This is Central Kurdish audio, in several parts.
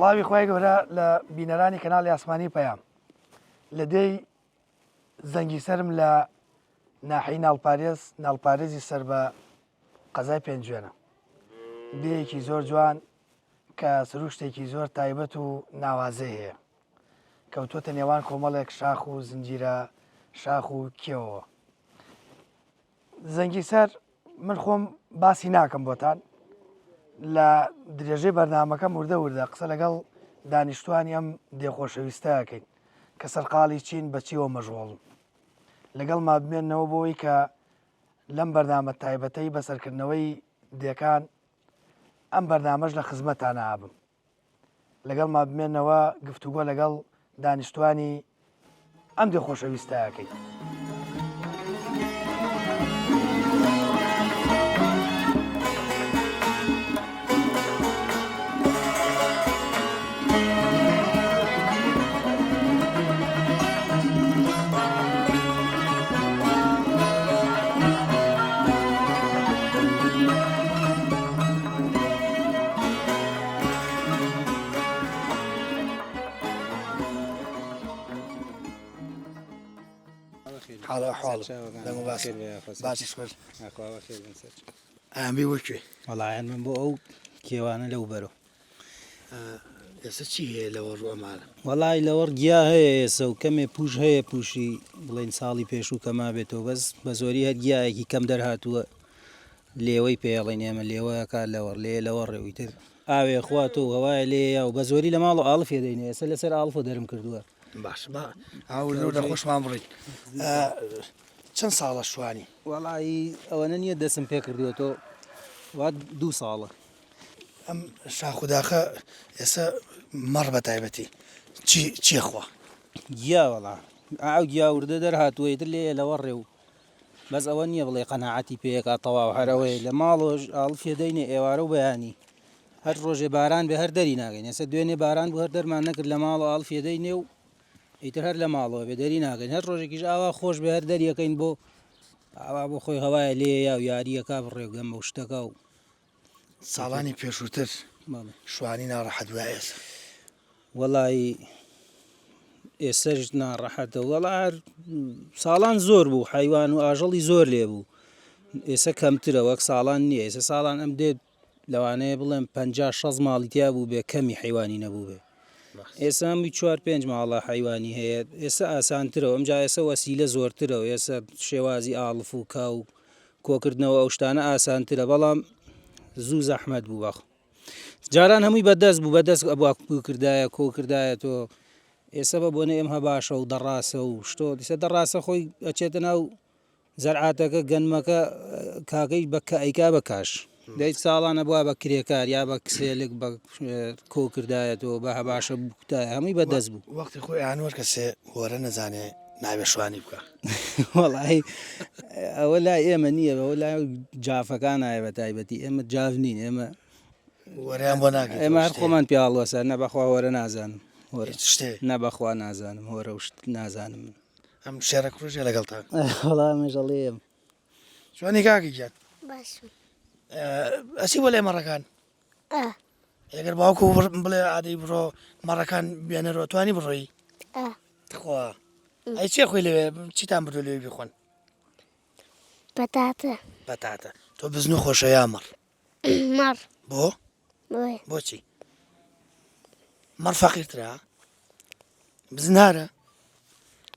سڵاوی خۆی گەورە لە بینەرانی کەناڵی ئاسمانی پەیام لە دەی زەنگی سرم لە ناحەی ناڵپارێزی سەر بە قەزای پێنجوێنە بێیەکی زۆر جوان کە سروشتێکی زۆر تایبەت و ناوازەی هەیە کەوتوتە نێوان کۆمەڵێک شاخ و زنجیرە شاخ و کێوەوە. زەنگی سەر من خۆم باسی ناکەم بۆتان لە درێژەی بەرنامەکەم وردە وردە قسە لەگەڵ دانیشتوانی ئەم دێخۆشەویستەکەین کە سەرقاڵی چین بەچیەوە مەژوڵم لەگەڵ ما بمێنەوە بۆی کە لەم بەرنامە تایبەتەی بەسەرکردنەوەی دێکان ئەم بەرنامەش لە خزمەتان ئابم لەگەڵ ما بمێنەوە گفتوگۆ لەگەڵ دانیشتوانی ئەم دێخۆشەویستەکەین. حاڵە حاڵ باسی سوەر ئەمبی وەکوێ وەڵایەن من بۆ ئەو کێوانە لەو بەرەوە ئێستا چی هەیە لەوە ڕووەمانە؟ وەڵای لەوەڕ گیا هەیە ئێسە و کەمێ پوش هەیە پوشی بڵێن ساڵی پێشوو کەما بێتەوە بەس بە زۆری هەر گیایەکی کەم دەرهاتووە لێوەی پێڵێن ئێمە لێوەیەکە لەوەڕ لێ لەوە ڕێویتر ئاوێ خواتەوە هەوایە لێە و بە زۆری لە ماڵ و ئاڵفێ دەینێ ئێستا لەسەر ئاڵفە دەرم کردووە. باش ئاورە خۆشمان بڕیت. چەند ساڵە شوانی؟ وەڵایی ئەوەنە نییە دەسم پێ کردوێتەوە وا 2 ساڵە. ئەم شاخوداخە ئێستا مەڕ بە تایبەتی چیە خوا؟ گیا وەڵا ئاو گیاوردە دەرهاتووەیتر لێ لەوە ڕێ و بەس ئەوە نییە بڵێ قەناعەتی پێیەکە تەواو هەرەوەی لە ماڵۆژ ئاڵفێ دەینێ ئێوارە و بەیانی هەر ڕۆژێ باران بێ هەر دەری ناگەین ئێستا دوێنێ باران بوو هەر دەرمان نەکرد لە ماڵ و ئاڵفێ دەینێ و ئیتر هەر لە ماڵەوە بێ دەری ناگەین هەر ڕۆژێکیش ئاوا خۆش بێ هەر دەریەکەین بۆ ئاوا بۆ خۆی هەوایە لێ یا و یاریەکە بڕێگەم بە شتەکە و ساڵانی پێشووتر شوانی ناڕەحەت وایە ئێستا؟ وەڵی ئێسەش ناڕەحەتە وەڵا ساڵان زۆر بوو حیوان و ئاژەڵی زۆر لێ بوو ئێستا کەمترە وەک ساڵان نییە ئێستا ساڵان ئەم دێت لەوانەیە بڵێم 50-60 ماڵی تیا بوو بێ کەمی حیوانی نەبوو بێ ئێستا هەمووی 4-5 ماڵە حیوانی هەیە ئێستا ئاسانترەوە ئەمجا ئێستا وەسیلە زۆرترەوە ئێستا شێوازی ئاڵف و کا و کۆکردنەوە ئەو شتانە ئاسانترە بەڵام زوو زەحمەت بوو بەخ جاران هەمووی بەدەست بوو بەدەست ئەبوو کردایە کۆکردایە تۆ ئێستا بە بۆنە ئێمە باشە و دەڕاستە و شتۆ دیسە دەڕاستە خۆی ئەچێتە ناو زەرعاتەکە گەنمەکە کاکەی بەکە ئەیکا بە کاش دەیت ساڵانە بووە بە کرێکار یا بە کسێلک بە کۆکردایەتەوە بە هەباشە بووکتایە هەمووی بەدەست بوو وەختی خۆی ئانوەر کەسێ وەرە نەزانێ ناوێ شوانی بکە وەڵی ئەوە لای ئێمە نییە بەەوە لای جافەکان نایە بە تایبەتی ئێمە جااف نین ئێمە وەریان بۆ ناگەین ئێمە هەر خۆمان پیاڵوەسە نە بەخوا وەرە نازانم شتێ نە بەخوا نازانم وەرە شت نازانم من ئەم شێرە کوژێ لەگەڵ تا وەڵامێژەڵێم جوانی کاکی گیان باش ئەسی بۆ لێ مەڕەکان ئەگەر باوکو بڵێ ئادەی بڕۆ مەڕەکان بێنەرەوە توانی بڕۆی خوا ئەی چێ خۆی لەوێ چیتان بردو لێوی بخۆن بەتاتە بەتاتە تۆ بزن و خۆشە یا مەڕ مەڕ بۆ بۆی بۆچی مەڕ فەقیرترە بزنارە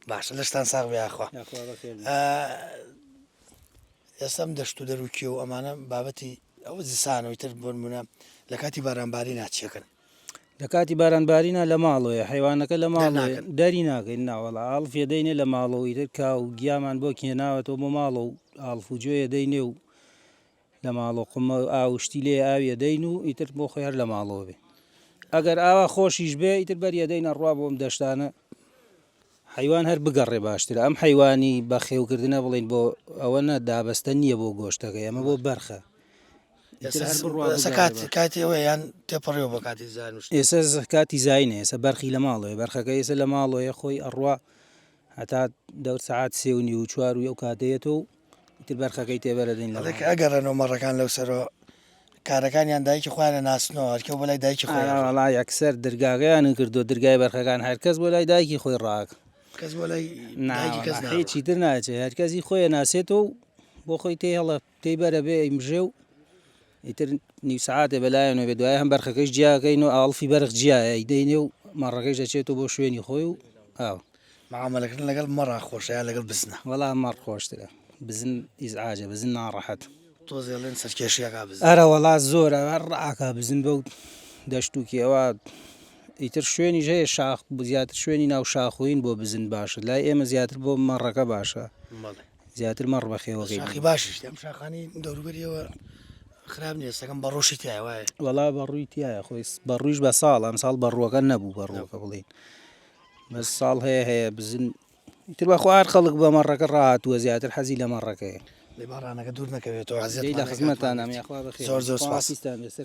باشە لەشتان ساغ بێخوا ئێستام دەشت و دەروکی و ئەمانە بابەتی ئەوە زیسانەوەی تر بۆنمونە لە کاتی بارانباری ناچیەکەن لە کاتی بارانبارینە لە ماڵەوەیە حیوانەکە لە ماڵ ناکەن. دەری ناکەین ناوەڵە ئاڵف دەینێ لە ماڵەوەی تر کا و گیامان بۆ کێناوەتەوە بۆ ماڵە و ئاڵفوجوێە دەینێ و لە ماڵۆ قمە ئاوشتی لێ ئاویە دەین و ئیتر بۆ خۆی هەر لە ماڵەوە بێ ئەگەر ئاوا خۆشیش بێ ئیتر بەریە دەینە ڕوا بۆم دەشتانە حیوان هەر بگەڕێ باشترە ئەم حیوانی بە خێوکردنە بڵین بۆ ئەوە نە دابەستە نییە بۆ گۆشتەکە ئەمە بۆ بەرخە کاتی ئەوە یان تێپەڕێەوە بە کاتی زانوشت ئێستا کاتی زینە ئێستا بەرخی لە ماڵەوەی بەرخەکە ئێستا لە ماڵەوەی خۆی ئەڕوا هەتا دەور سعات سێونی و چوار و ئەو کاتەیەەوە و تر بەرخەکەی تێبەرە دەین لە ئەگەڕێنەوە مەڕەکان لەو سەرەوە کارەکانیان دایکی خوارە ناسنەوە هەرکە بۆ لای دایکی خۆڵا یەکسەر دەرگاگەیان کردو دەرگای بەرخەکان هەرکەس بۆ لای دایکی خۆی ڕاک کەس بۆ لای هیچی تر ناچێت هەرکەزی خۆیە ناسێتەوە بۆ خۆی تێ هەڵە تێی بەرە بێ ئیمژێ و ئیتر نیو سعاتێ بەلایەنەوە بێ دوای هەم بەرخەکەش جیاکەین و ئاڵفی بەرخ جیایە دەینێ و مەڕەکەش دەچێتەوە بۆ شوێنی خۆی و ئاو معاملەکردن لەگەڵ مەڕا خۆشیان لەگەڵ بزنە وەڵا مەڕ خۆشترە بزن ئیزعاجە بزن ناڕەحەت تۆزێڵێن سەرکێشیەکە بزن ئەرە وەڵا زۆرە ڕاکە بزن بەو دەشتوکیەوە ئیتر شوێنی هەیە شاخ زیاتر شوێنی ناو شاخۆین بۆ بزن باشە لای ئێمە زیاتر بۆ مەڕەکە باشە زیاتر مەڕ بەخێوەکەی شاخی باشیش ئەم شاخانی دەوروبەریەوە خراپ نیە سەکەم بە ڕۆشی تایە وایە وەڵا بەڕووی تایە خۆی بەڕوویش بە ساڵ ئەم ساڵ بەڕووەکە نەبوو بەڕووەکە بڵین بەس ساڵ هەیە بزن تر بە خوار خەڵک بە مەڕەکە ڕاتووە زیاتر حەزی لە مەڕەکەی لێ بەڕانەکە دوور نەکەوێتەوە حەزیت لە خزمەتان ئەمیاخوا بەخێر زۆر زۆر سپاس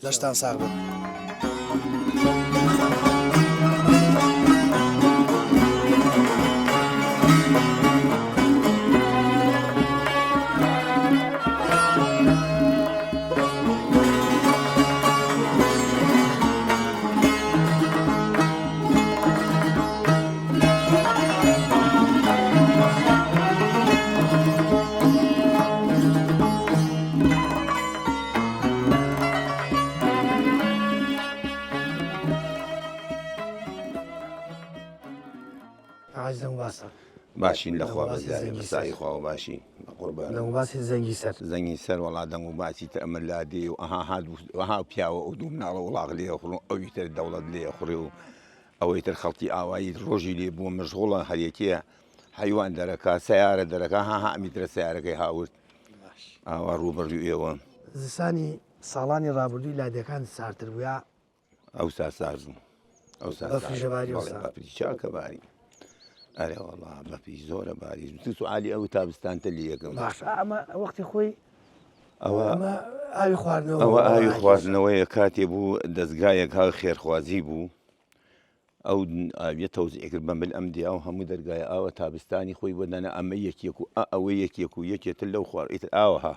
دەشتان ساغ بێت باشین لەخوا بەزای خوا و باشی باسی زەنگی سەر زەنگی سەر وڵا دەنگ و باسی تر ئەمە لا دێ و ئەها پیاوە و دوو مناڵە وڵاغ لێ خوڕ ئەوی تر دەوڵەت لێ خوڕێ و ئەوەی تر خەڵکی ئاوایی ڕۆژی لێ بووە مەشغوڵە هەرێکەیە حیوان دەرەکە سیارە دەرەکە ئەمیترە سیارەکەی هاورد ئاوا ڕوبەڕوی ئێوە زستانی ساڵانی ڕابردووی لادەکان سارتر بووە ئەو سار بوو ئەو چاکە باری ئەرێ وەڵا بەپی زۆرە باری سوعالی ئەو تابستانتە لە یەکەم باش ئەمە وەختی خۆی ئەوە ئاوی خواردنەوە ئەوە ئاوی خواردنەوەیە کاتێ بوو دەستگایەک ها خێرخوازی بوو ئەو ئاویە تەوزیع کرد بەمبل ئەم دیا و هەموو دەرگایە ئاوە تابستانی خۆی بۆدانە ئەمە یەکێک و ئەوەی یەکێک و یەکێتر لەو خواردیتر ئاوەها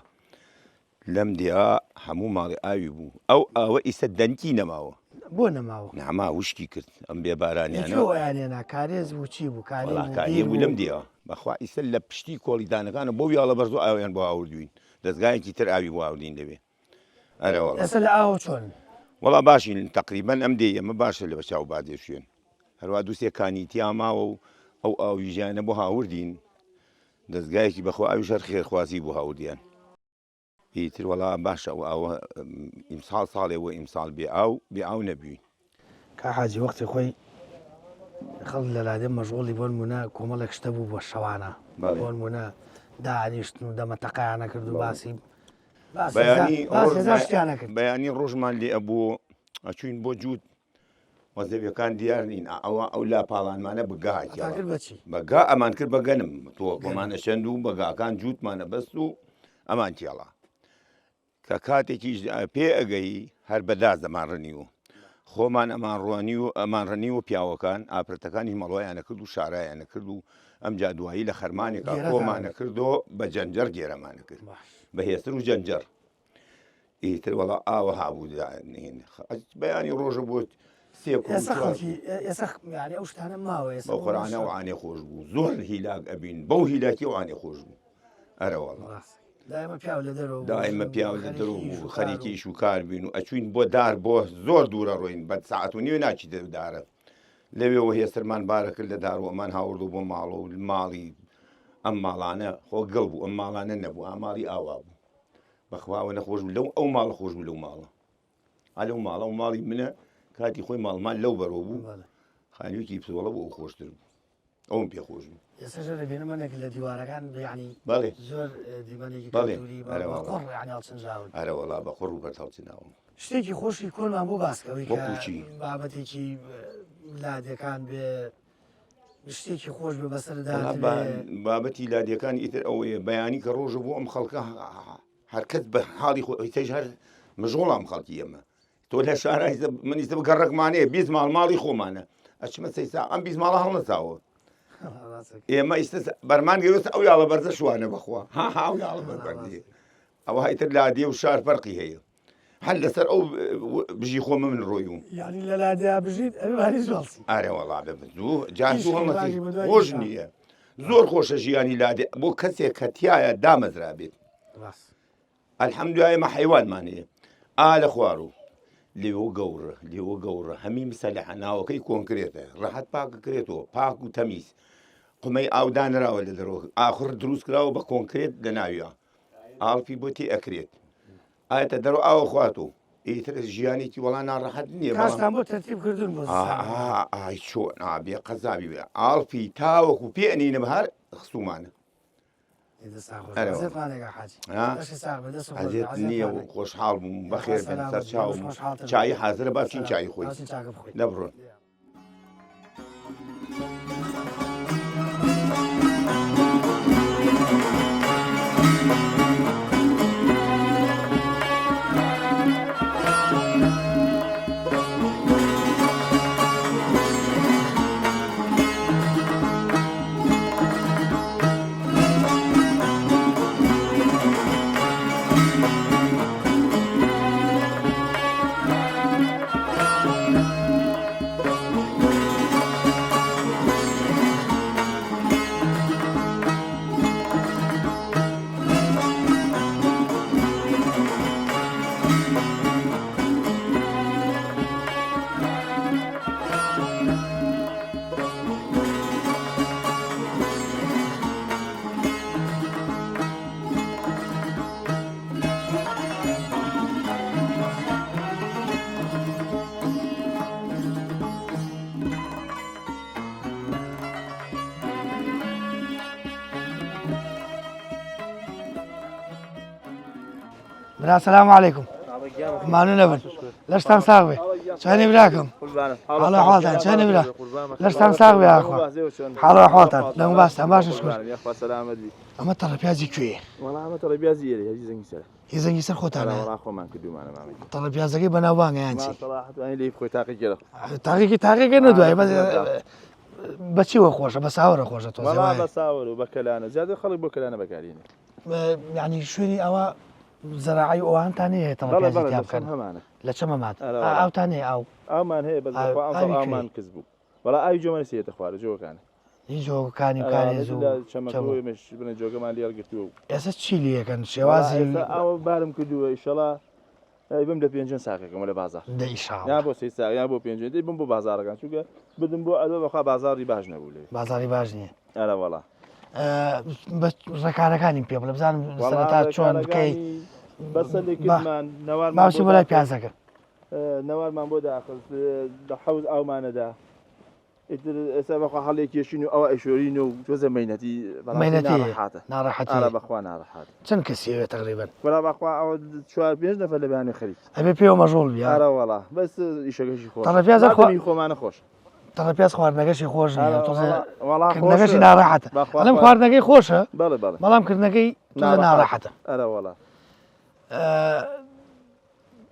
لەم دیا هەموو ماڵی ئاوی بوو ئەو ئاوە ئیسە دەنکی نەماوە بۆ نەماوە نەما وشکی کرد ئەم بێ بارانیانە کارێز بوو چی بوو کاری بوو لەم دیەوە بەخوا ئیسە لە پشتی کۆڵیدانەکانە بۆ ویاڵە بەرزۆ ئاویان بۆ ئاوردوین دەستگایەکی تر ئاوی بۆ ئاوردین دەبێ ئەسە لە ئاوە چۆن وەڵا باشین تقریبان ئەم دێ ئەمە باشە لە بەچاو بادێ شوێن هەروە دووسێکانی تیاماوە و ئەو ئاوی ژیانە بۆ هاوردین دەستگایەکی بەخوا ئاوی شەر خێرخوازی بۆ هاوردیان ئیتر وەڵا باشە و ئەوە ئیمساڵ ساڵێەوە ئیمساڵ بێ ئاو نەبووین کا حاجی وەختی خۆی خەڵ لە لادێ مەژغۆڵی بۆن مونە کۆمەڵێک شتە بوو بۆ شەوانە بۆن مونە دانیشتن و دەمەتەقیانە کرد و باسی بەیانی ڕۆژمان لێ ئەبوو ئەچوین بۆ جووت وەزەویەکان دیارنین ئەو لاپاڵانمانە بەگا ئەمان کرد بەگەنم تۆ بۆمانە شەند و بەگاکان جووتمانە بەست و ئەمان تێڵا کە کاتێکیش پێ ئەگەی هەر بەداز دەمانڕنی و خۆمان ئەمانڕوانی و ئەمانڕنی و پیاوەکان ئاپرەتەکانی مەڵۆیانە کرد و شارایانە کرد و ئەم جادوایی لە خەرمانێکا خۆمانە کردو بە جەنجەر گێرەمانە کرد بە هێستر و جەنجەر ئیتر وەڵا ئاوە هابوو بەیانی ڕۆژە بۆت ئەو شتانە ماوە بەو خۆرانە و ئاانێ خۆش بوو زۆر هیلاک ئەبین بەو هیلاکی و ئاانێ خۆش بوو ئەرەوەڵ دائمە پیاو لە دەرەوە بوو خەریکیش و کار بین و ئەچوین بۆ دار بۆ زۆر دوورە ڕۆین بە ساعت و نیوە ناچی دەدارە لەوێەوە هێسترمان بارە کرد لە داروەمان هاوردو بۆ ماڵە و ماڵی ئەم ماڵانە خۆ گەڵ بوو ئەم ماڵانە نەبوو ئاماڵی ئاوا بوو بەخواوە نەخۆش بوو لەو ئەو ماڵە خۆش بوو لەو ماڵە ئەلەو ماڵە و ماڵی منە کاتی خۆی ماڵمان لەو بەرەوە بوو خانوویەکی پسۆڵە بوو ئەو خۆشتر بوو ئەوم پێخۆش بوو ئێستا دەبێنمەێک لە دیوارەکان ینی بەڵێ زۆر دیوانێکی بەڵێ قۆڕ ینی هەڵچنجاون ئەرەوەڵا بە قڕ و بەرتەڵچناوم شتێکی خۆشی کۆنمان بۆ باسکەوەی وەکوچی بابەتێکی لادەکان بێ شتێکی خۆش بە بەسەردا بابەتی لادیەکان ئیتر ئەوەیە بەیانی کە ڕۆژە بۆ ئەم خەڵکە هەرکەس بە حاڵی خۆی هەر مژۆڵام خەڵکی ئەمە تۆ لە شارای منیستە بگەڕێکمانەیە بیست ماڵی خۆمانە ئەچمە سەیسا ئەم بیست ماڵە هەڵنەساوە ئێمە ئیستا بەرمان گەوێت ئەو یاڵە بەرزە شوانە بەخوا ئەو یاڵە بەربەردی ئەوە هایتر لادیە و شار فەرقی هەیە هەر لەسەر ئەو بژی خۆمە من ڕۆیوم ینی لە لادیا بژیت ئەوانی زۆڵسی ئارێ وەڵا بزوو جاسو هەڵەتی خۆش نییە زۆر خۆشە ژیانی لادێ بۆ کەسێک کە تایە دامەزرا بێت ئەلحەمدوایەمە حیوانمانەیە لە خوارو لێوە گەورە هەمی مسەلەحە ناوەکەی کۆنکرێتە ڕەحەت پاکەکرێتەوە پاک و تەمیز قمەی ئاودانراوە لە دەرەوە ئاخر دروست کراوە بە کۆنکرێت لە ناویە ئاڵپی بۆ تێ ئەکرێت ئاەتە دەرەوە ئاوە خواتۆ ئیتر ژیانێکی وەڵا ناڕەحەت نییە بۆ تەرتیبکردن ئای چۆن نابێ قەزابی بێ ئاڵپی تاوەکو پێنینە بەهار خستومانە حەزێت نییە و خۆشحاڵ بووم بەخێر بن سەر چاوم چای حازرە باچین چای خۆی دەبڕۆن السلام عليكم مانو نبن لشتان ساغبي شاني براكم حالو حالتان شاني برا لشتان ساغبي يا اخوان حالو حالتان لهم باستا باش نشكر اما ترى بيازي كوي والله اما ترى بيازي يجي زنجي سر يزنجي سر خوتانا والله اخو ما كدو معنا ما ترى بيازي بناوان يعني صراحه انا لي خوي تاقي كده تاقي ندوي بس بچي وخوشه بس اور خوشه تو والله بس اور وبكلانا زياده خلي بكلانا بكالين يعني شوني او زراعي وان تاني ترى بيازي تياب كان لا شما مات او تاني او امان هي بس اخو امان كذبوا ولا اي جو نسيت اخوار جو كان يجو كان يزو شمكوي مش بن جو كمان اللي لقيتوه اساس تشيلي كان شوازي او بارم كدو ان شاء الله يبم ده بينجن ساكه ولا بازار ده ان شاء الله يا بو سي ساكه يا بو بينجن دي بم بو بازار كان شو بدم بو ادو بخا بازار باش نقول بازاري باجني لا والله بس ركانه كان بي بلا بزان سنتات شلون بكي بس اللي كمان نوال ما ولا بيازك نوال ما بو داخل حوز او ما ندا إذا سبق حالك يشينو أو إشورينو جزء مينتي نارحتي أنا بخوا نارحت شن كسيرة تقريبا ولا بخوا أو شوار بيجنا فلا بيعني خريج أبي بيو مشغول بيا أنا والله بس إيش خوش ترى بياز أخو يخو ما نخوش ترى بياز خوار نجاشي خوش والله خوش نجاشي نارحته أنا خوار نجاي خوشه بله ما لام كر نجاي جزء نارحته أنا والله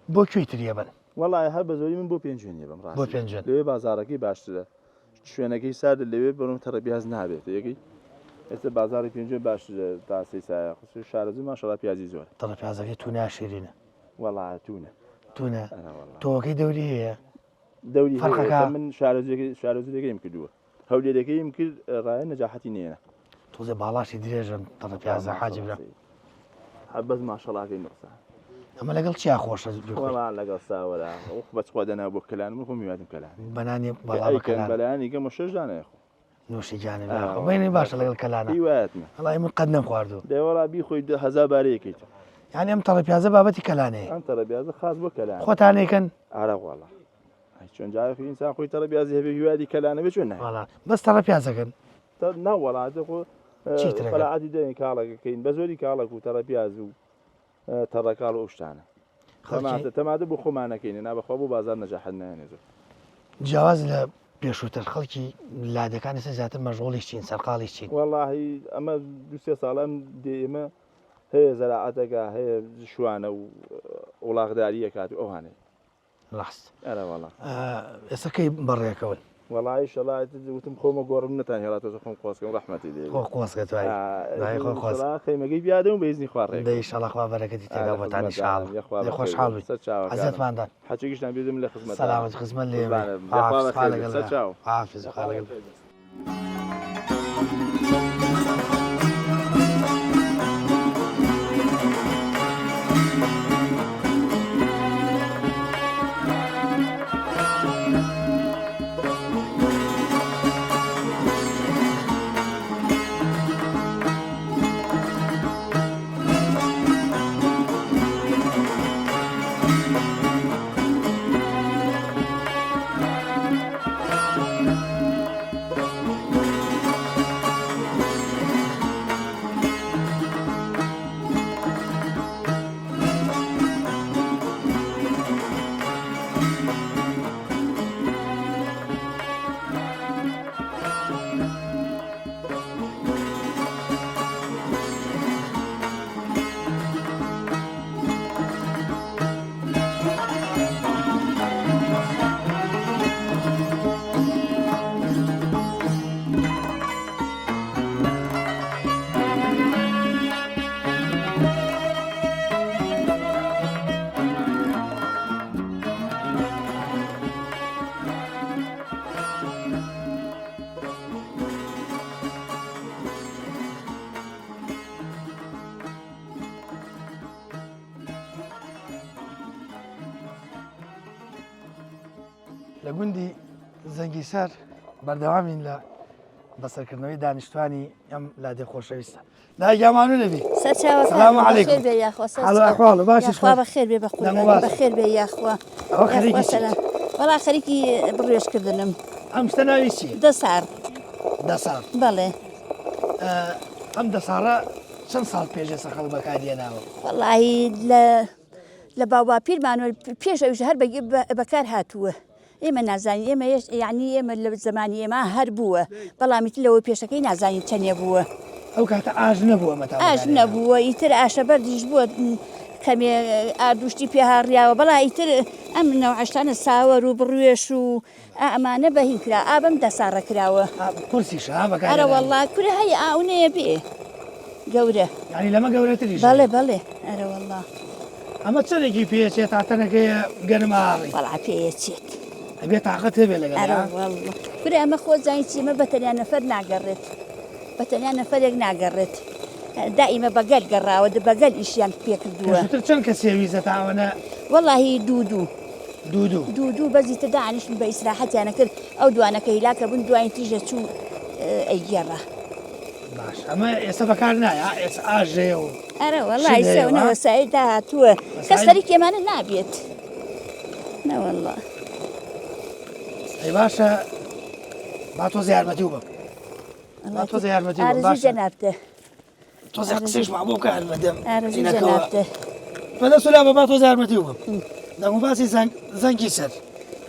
بو كويتر يبان والله هب زوجي من بو بينجون يبان راسي بو بينجون ليه بازاركي باشتره شوێنەکەی سارد لەوێ بەم تەڕە پیاز نابێت یەکی ئێستا بازاری پێنج باش تا سێ سایە شارەزی ماشەڵا پیازی زۆر تەڕە پیازەکەی تونە شیرینە وەڵا تونە تۆکەی دەوری هەیە دەوری من شارەزیەکەیم کردووە هەولێرەکەیم کرد ڕایە نەجاحەتی نێنە تۆزە باڵاشی درێژن تەڕە پیازە حاجی برا حەبەز ماشەڵاکەی نقصە ئەمە لەگەڵ چیا خۆشە وەڵا لەگەڵ ساوەدا بەچ خوا دەنا بۆ کەلان من خۆ میوادم کەلان بەنانی بەڵام بەلایانی گەمە شەش دانەیە نوشی جانێ بینی باشە لەگەڵ کەلانە هیوایەتمە هەڵی من قەت نەم خواردوو دەوەڵا بیخۆی هەزار بارەیەکەیت یعنی ئەم تەڕە پیازە بابەتی کەلانەیە ئەم تەڕە پیازە خاص بۆ کەلان خۆتانێکن ئارە وەڵا چۆن جارێکی ئینسان خۆی تەڕە بیازی هەبێ هیوادی کەلانە بێ چۆن نایە وڵات بەس تەڕە پیازەکەن ناوەڵاتە خۆ چیترەکە؟ فەلاعاتی دێن کاڵەکەکەین بە زۆری کاڵک و تەڕە پیاز و تەڕەکاڵ و ئەو شتانە تەمادە بۆ خۆمانەکەینە نابەخوا بۆ بازار نەجاحەت نایەنێ زۆر جیاواز لە پێشووتر خەڵکی لادەکان ئێستا زیاتر مەشغوڵی چین سەرقاڵی چین وەڵاهی ئەمە دو-سێ ساڵە ئێمە هەیە زەراعەتەکە هەیە شوانە و وڵاغداریە کات و ئەوانەیە ڕاست ئەرە وەڵا ئێستا کەی بەڕێکەون وەڵی شەڵات وتم خۆمە گۆڕم نتان هێڵاتۆ خۆم قۆسکەم ڕەحمەتی لێ خۆ قۆسکە توای خەیمەگەی بیادەم بە هیزنی خوارڕێ دەی شەڵەخوا بەرەکەتی تێگا بۆتانی شاڵ خۆشحاڵ بێت عزتماندان حەچێکیشتان بێدەم لە خزمەت سەلامەت خزمەت لێ حافظ خاڵەگەڵ لە گوندی زەنگیسەر بەردەوامین لە بەسەرکردنەوەی دانیشتوانی ئەم لادێ خۆشەویستە داگیامانو لەبی سلام علیکم حاڵ باشی بەخێر بێ بەخێر بێ یاخوا وەڵا خەریکی بڕێژکردنم ئەم شتە ناوی چی؟ دەسار دەسار بەڵێ ئەم دەساڕە چەند ساڵ پێشێ سەخەڵ بەکاردێناوە وەڵاهی لە باوباپیرمانەوە پێش ئەوش هەر بەکار هاتووە ئێمە نازانی ئێمە یعنی ئێمە لە زمانی ئێمە هەر بووە بەڵامیت لەوە پێشەکەی نازانی چەندێ بووە ئەو کاتە ئاژ نەبووە مەتا ئاژ نەبووە ئیتر ئاشە بەردیش بووە کەمێ ئاردوشتی پێهاڕیاوە بەڵا ئیتر ئەم نەوعشتانە ساوەر و بڕوێش و ئەمانە بەهین کرا ئابم دەساڕە کراوە قورسیشە ئەرە وەڵا کورە هەیە ئاونەیە بێ گەورە ینی لەمە گەورەتریش بەڵێ بەڵێ ئەرە وەڵا ئەمە چەرێکی پێچێت تاتەنەکەی گەنماڕی وەڵا پێچێت ئەبێ تااقەت هەبێ لەگەڵ کورە ئەمە خۆزانی چیمە بەتەنیان نەفەر ناگەڕێت بەتەنیان نەفەرێک ناگەڕێت دائیمە بەگەل گەڕاوە بەگەل ئیشیان پێکردووە چەند کە سێویزە تاوەنە وەڵاهی دوو دوو بەزیتە دانیشتن بە ئیسراحەتیانە کرد ئەو دوانەکە هیلاکە بوون دوایین تیژە چوو ئەیگێڕە باش ئەمە ئێستا بەکار نایە ئێستا ئاژێ و ئەرە وەڵای سەونەوە سای داهاتووە کەس خەریک ئێمانە نابێت نەوەڵڵا ئەی باشە با تۆزە یارمەتی و بم با تۆزە یارمەتی ئارزوی جەنابتە تۆزە قسەیشما بۆ کار بەدەم ئارزوی جەنابتە بەدە سولا بە با تۆزە یارمەتی و بم دەمو باسی زەنگی سەر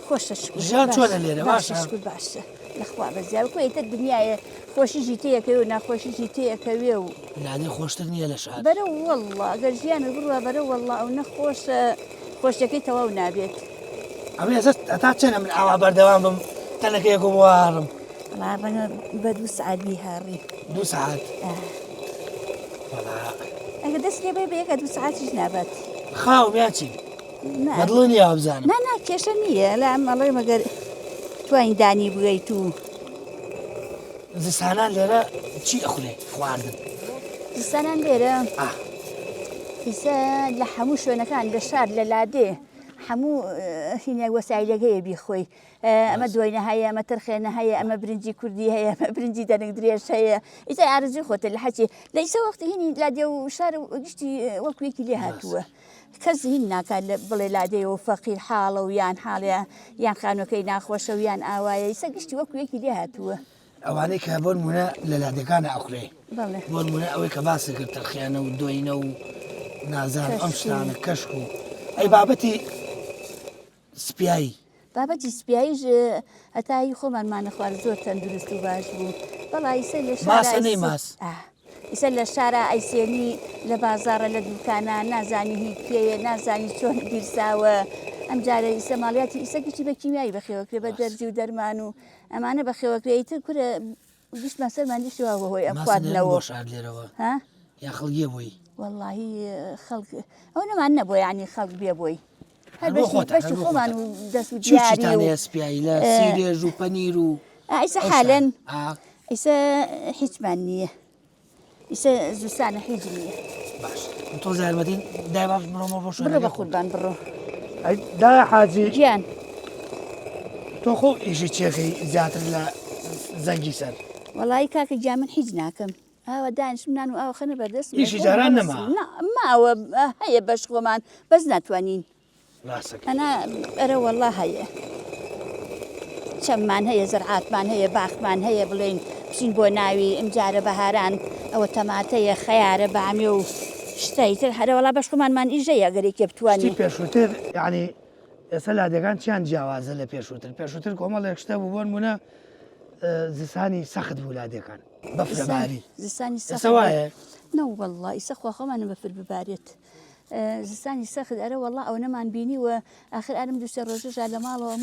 خۆشە ژیان چۆنە لێرە باشە لەخوا بەزیاو کۆیتە دنیاە خۆشیژی تەیەکەوێ و ناخۆشیژی تەیەکەوێ و لادێ خۆشتر نییە لە شار بەرە وەڵڵا ئەگەر ژیانە بڕوە بەرە وەڵڵا ئەو نەخۆشە خۆشیەکەی تەواو نابێت ئەمە ئێستا تا چەنە من ئاوا بەردەوام بم تەنەکەیەکە بوارم ڕەنگە بە 2 سعات بیهاڕی 2 سعات ئەگە دەست لێ بێ بە یەکە 2 سعاتیش نابێت خاوم یا چی بەدڵی نییە بزانم نا کێشە نییە لە ئەمەڵێ مەگەر توانین دانی بگەیت و زستانان لێرە چی ئەخورێ خواردن زستانان لێرە ئیسە لە هەموو شوێنەکان لە شار لە لادێ هەموو هینە وەسایلەکەیە بیخۆی ئەمە دوێنە هەیە ئەمە ترخێنە هەیە ئەمە برنجی کوردی هەیە ئەمە برنجی دەنگ درێژ هەیە ئیسا ئارزوی خۆتە لە حەچی لە ئیسە وەختی هینی لادێ و شار و گشتی وەکوێکی لێ هاتووە کەس هین ناکات بڵێ لادەیەوە فەقیر حاڵە و یان حاڵەیە یان خانوەکەی ناخۆشە و یان ئاوایە ئیسە گشتی وەکو یەکی لێ هاتووە ئەوانەی کە بۆ نمونە لە لادەکانە ئەخورێ بەڵێ بۆ نمونە ئەوەی کە باسی کرد تەرخیانە و دۆینە و نازان ئەم شتانە کەشک و ئەی بابەتی سپیایی بابەتی سپیاییش هەتایی خۆمانمانە خوارد زۆر تەندروست و باش بوو بەڵا ئیسە لە ماسە نەی ماس ئیسە لە شارە ئەیسێنی لە بازارە لە دوکانە نازانی هی پێیە نازانی چۆن بیرساوە ئەم جارە ئیسە ماڵیاتی ئیسە گشتی بە کیمیایی بەخێوەکرێ بە دەرزی و دەرمان و ئەمانە بەخێوەکرێتتر کورە گشتمان سەرمان دیشتەوە بەهۆی ئەم خواردنەوە شار لێرەوە ها یا خەڵگیە بووی واللهی خەڵک ئەو نەمان نەبووە ینی خەڵک بێ بۆی هەر بەشی خۆمان و دەست و دیاری و سپیایی لە سیرێژ و پەنیر و ئیسە حالەن ئیسە هیچمان نییە ئیسە زوستانە هیچ نییە باش تۆ زارمەدین دای باش بڕۆمە بۆ بڕۆ بە قوربان بڕۆ دای حاجی گیان تۆ خۆ ئیشی چێخی زیاتر لە زەنگی سەر وەڵی کاکە گیا من هیچ ناکەم ئاوە دانیشتمنان و ئاوە خەنە بەردەست ئیشی جاران نەما ماوە هەیە بەش خۆمان بەس ناتوانین ڕاستەکە ئەنا ئەرە وەڵا هەیە چەممان هەیە زەرعاتمان هەیە باخمان هەیە بڵێن بچین بۆ ناوی ئەمجارە بەهاران ئەوە تەماتەیە خەیارە بەعامی و شتەیتر هەرەوەڵا بەش خۆمانمان ئیژەیە گەرێکێ بتوانانی پێشووتر یعنی ئێستا لادەکان چیان جیاوازە لە پێشووتر کۆمەڵێک شتە بوو بۆن بوونە زستانی سەخت بوو لادەکان بەفرەباری زستانی ئێستا وایە نەوەڵڵا ئیسە خوا خۆمانە بەفر ببارێت زستانی سەخت ئەرە وەڵا ئەو نەمان بینی و ئاخر ئارم دووسێ ڕۆژەژا لە ماڵەوە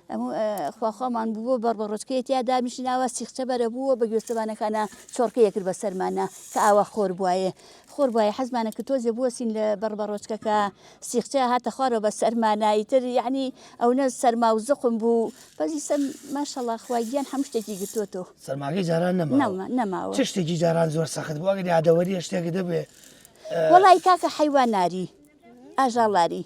ئەموو خواخوامان بووە بەڕۆژکەیە یا دامیشناوە سیخچە بەرە بووە بە گوێستەبانەکانە چۆرکەیە کرد بە سەرمانە کە ئاوا خۆر بواە خۆر بواە حەزمانە کە تۆزێ بووەسین لە بەڕۆژکەکە سیخچە هاتە خوارەوە بە سەرماناییتر یعنی ئەو نە سەرما و زخم بوو بەزی سەر ماشەڵا خواگیان هەم شتێکی گرتوۆتەوە سەرماگەی جاران نەماوە چ شتێکی جاران زۆر سەخت بووە گەری یادەوەریە شتێکی دەبێ وەڵی کاکە حیواناری ئاژاڵاری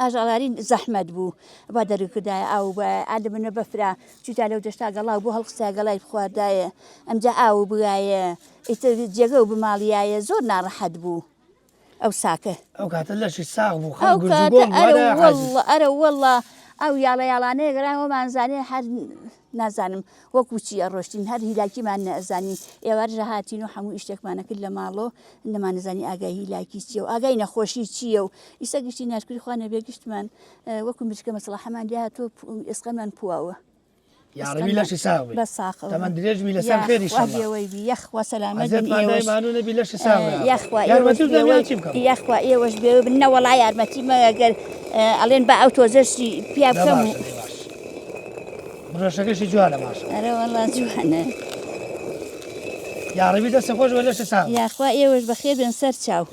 ئاژاڵاری زەحمەت بوو با دەروکردایە ئاو بە ئادە منە بەفرا چوتا لەو دەشتا گەڵاو بۆ هەڵقسا گەڵای خواردایە ئەمجا ئاو بگایە ئیتر جێگە و بماڵیایە زۆر ناڕەحەت بوو ئەو ساکە ئەو کاتە لەشی ساغ بوو ئەرە وەڵڵا ئەو یاڵەیاڵانەیە گەڕایەوەمانزانێ هەر نازانم وەکو چی ئەڕۆشتین هەر هیلاکیمان نەزانی ئێوارژە هاتین و هەموو ئیشتێکمانەکرد لە ماڵۆ نەمانەزانی ئاگای هیلاکی چیە و ئاگای نەخۆشی چییە و ئیسە گشتی ناشکری خوانە بێگشتمان وەکو مشکە مەسەڵە هەمان لێهاتۆ ئێسقەمان پواوە یاڕەبی لەشی ساوی بە ساقە تەمەند درێژمی لەسەر خێری شەڵەوەی یەخوا سەلامەت مانونەبی لەشی ساوی یەخوا ئێوەش بێ بنە وەڵای یارمەتی مەگەر ئەڵێن بە ئەو تۆزەشی پیا بکەم و ڕۆژەکەشی جوانە باش ئەرە وەڵا جوانە یاڕەبی دەستە خۆش بە لەشی ساوی یاخوا ئێوەش بەخێر بن سەر چاو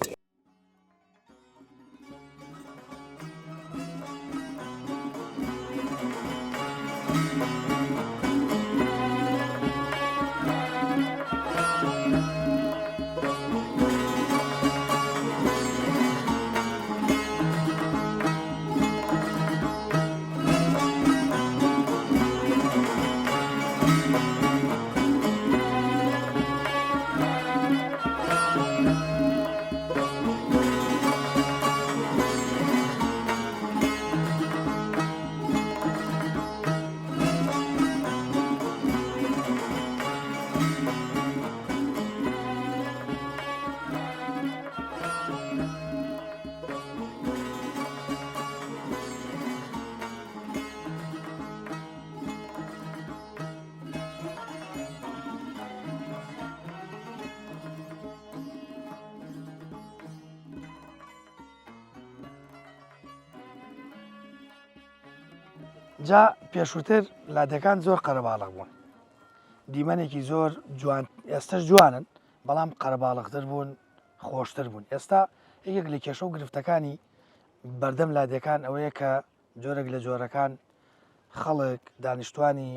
جا پێشووتر لادەکان زۆر قەرەباڵغ بوون دیمەنێکی زۆر جوان ئێستش جوانن بەڵام قەرەباڵغتر بوون خۆشتر بوون ئێستا یەک لە کێشە و گرفتەکانی بەردەم لادەکان ئەوەیە کە جۆرەك لە جۆرەکان خەڵک دانیشتوانی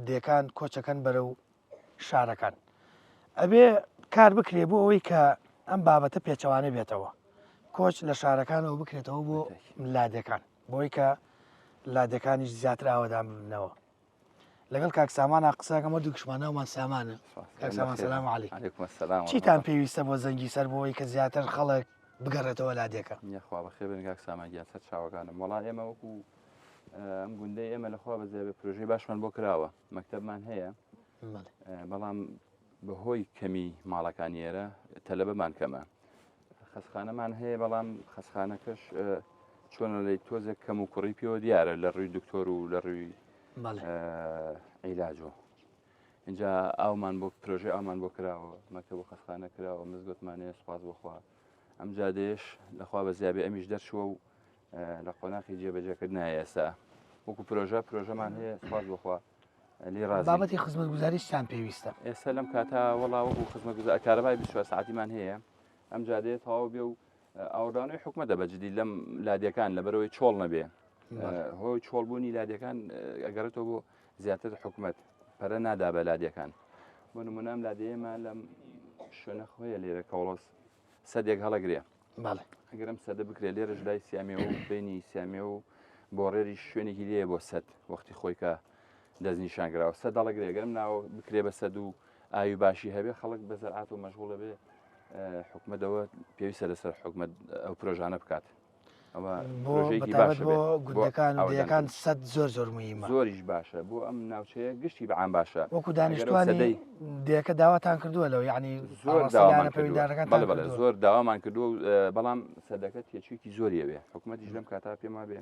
دێکان کۆچەکەن بەرەو شارەکان ئەبێ کار بکرێ بۆ ئەوەی کە ئەم بابەتە پێچەوانە بێتەوە کۆچ لە شارەکانەوە بکرێتەوە بۆ لادەکان بۆی کە لادەکانیش زیاتر ئاوادان ببنەوە لەگەڵ کاکسامانە قسەکەمە دوو کشمانەوەمان سامانە کاکسامان سەلام عەلیکم چیتان پێویستە بۆ زەنگی سەر بۆەوەی کە زیاتر خەڵک بگەڕێتەوە لادێکە. یخوا بە خێبن کاک ساماگیان سەر چاوەکانم وڵا ئێمە وەکو ئەم گوندەی ئێمە لەخوا بەزێ بە پرۆژەی باشمان بۆ کراوە مەکتەبمان هەیە بەڵام بەهۆی کەمی ماڵەکانی ئێرە تەلەبەمان کەمە خەسخانەمان هەیە بەڵام خەسخانەکەش چۆنە لەی تۆزێک کەم و کوڕی پێوە دیارە لە ڕووی دکتۆر و لە ڕووی عیلاجۆ اینجا ئاومان بۆ پرۆژه ئامان بۆ کراوە مەکتەب و خەسخانە کراوە مزگەوتمانەیە سوپاس بۆخوا ئەم جادێش لەخوا بە زیابێ ئەمیش دەرچووە و لە قۆناقی جێبەجێکردنایە ئێستا وەکو پرۆژەمان هەیە سوپاس بۆخوا لێ ڕازی بابەتی خزمەتگوزاریشتان پێویستە ئێستا لەم کاتا وەڵا وەکو خزمەتگوزار کارەبای 24 ساعتیمان هەیە ئەم جادەیە تەواو بێ و ئاوردانەوەی حکومەتە بەجددی لەم لادیەکان لەبەرەوەی چۆڵ نەبێ هۆی چۆڵبوونی لادیەکان ئەگەڕێتەوە بۆ زیاتر حکومەت پەرە نادا بە لادیەکان بۆ نمونە ئەم لادیەیەمە لەم شوێنە خۆیە لێرە کەوڵۆس سەدێک هەڵەگرێ ئەگەرم سەدە بکرێ لێرەش لای سیامێ و بینی سیامێ و بۆ ڕێری شوێنێکی لێە بۆ سەد وەختی خۆی کە دەستنیشانگراوە سەد هەڵەگرێ گەرم ناوە بکرێ بە سەد و ئاوی باشی هەبێ خەڵک بە زەرعات و مەشغوڵە بێ حکومەتەوە پێویستە لەسەر حکومەت ئەو پرۆژانە بکات بۆ گوندەکان و دیەکان سەد زۆر مهمە زۆریش باشە بۆ ئەم ناوچەیە گشتی بەعام باشە وەکو دانیشتوانی دیەکە داواتان کردووە لەو یعنی زۆر داوامان کردووە بەڵام سەدەکە تێچوویکی زۆریەوێ حکومەتیش لەم کاتا پێما بێ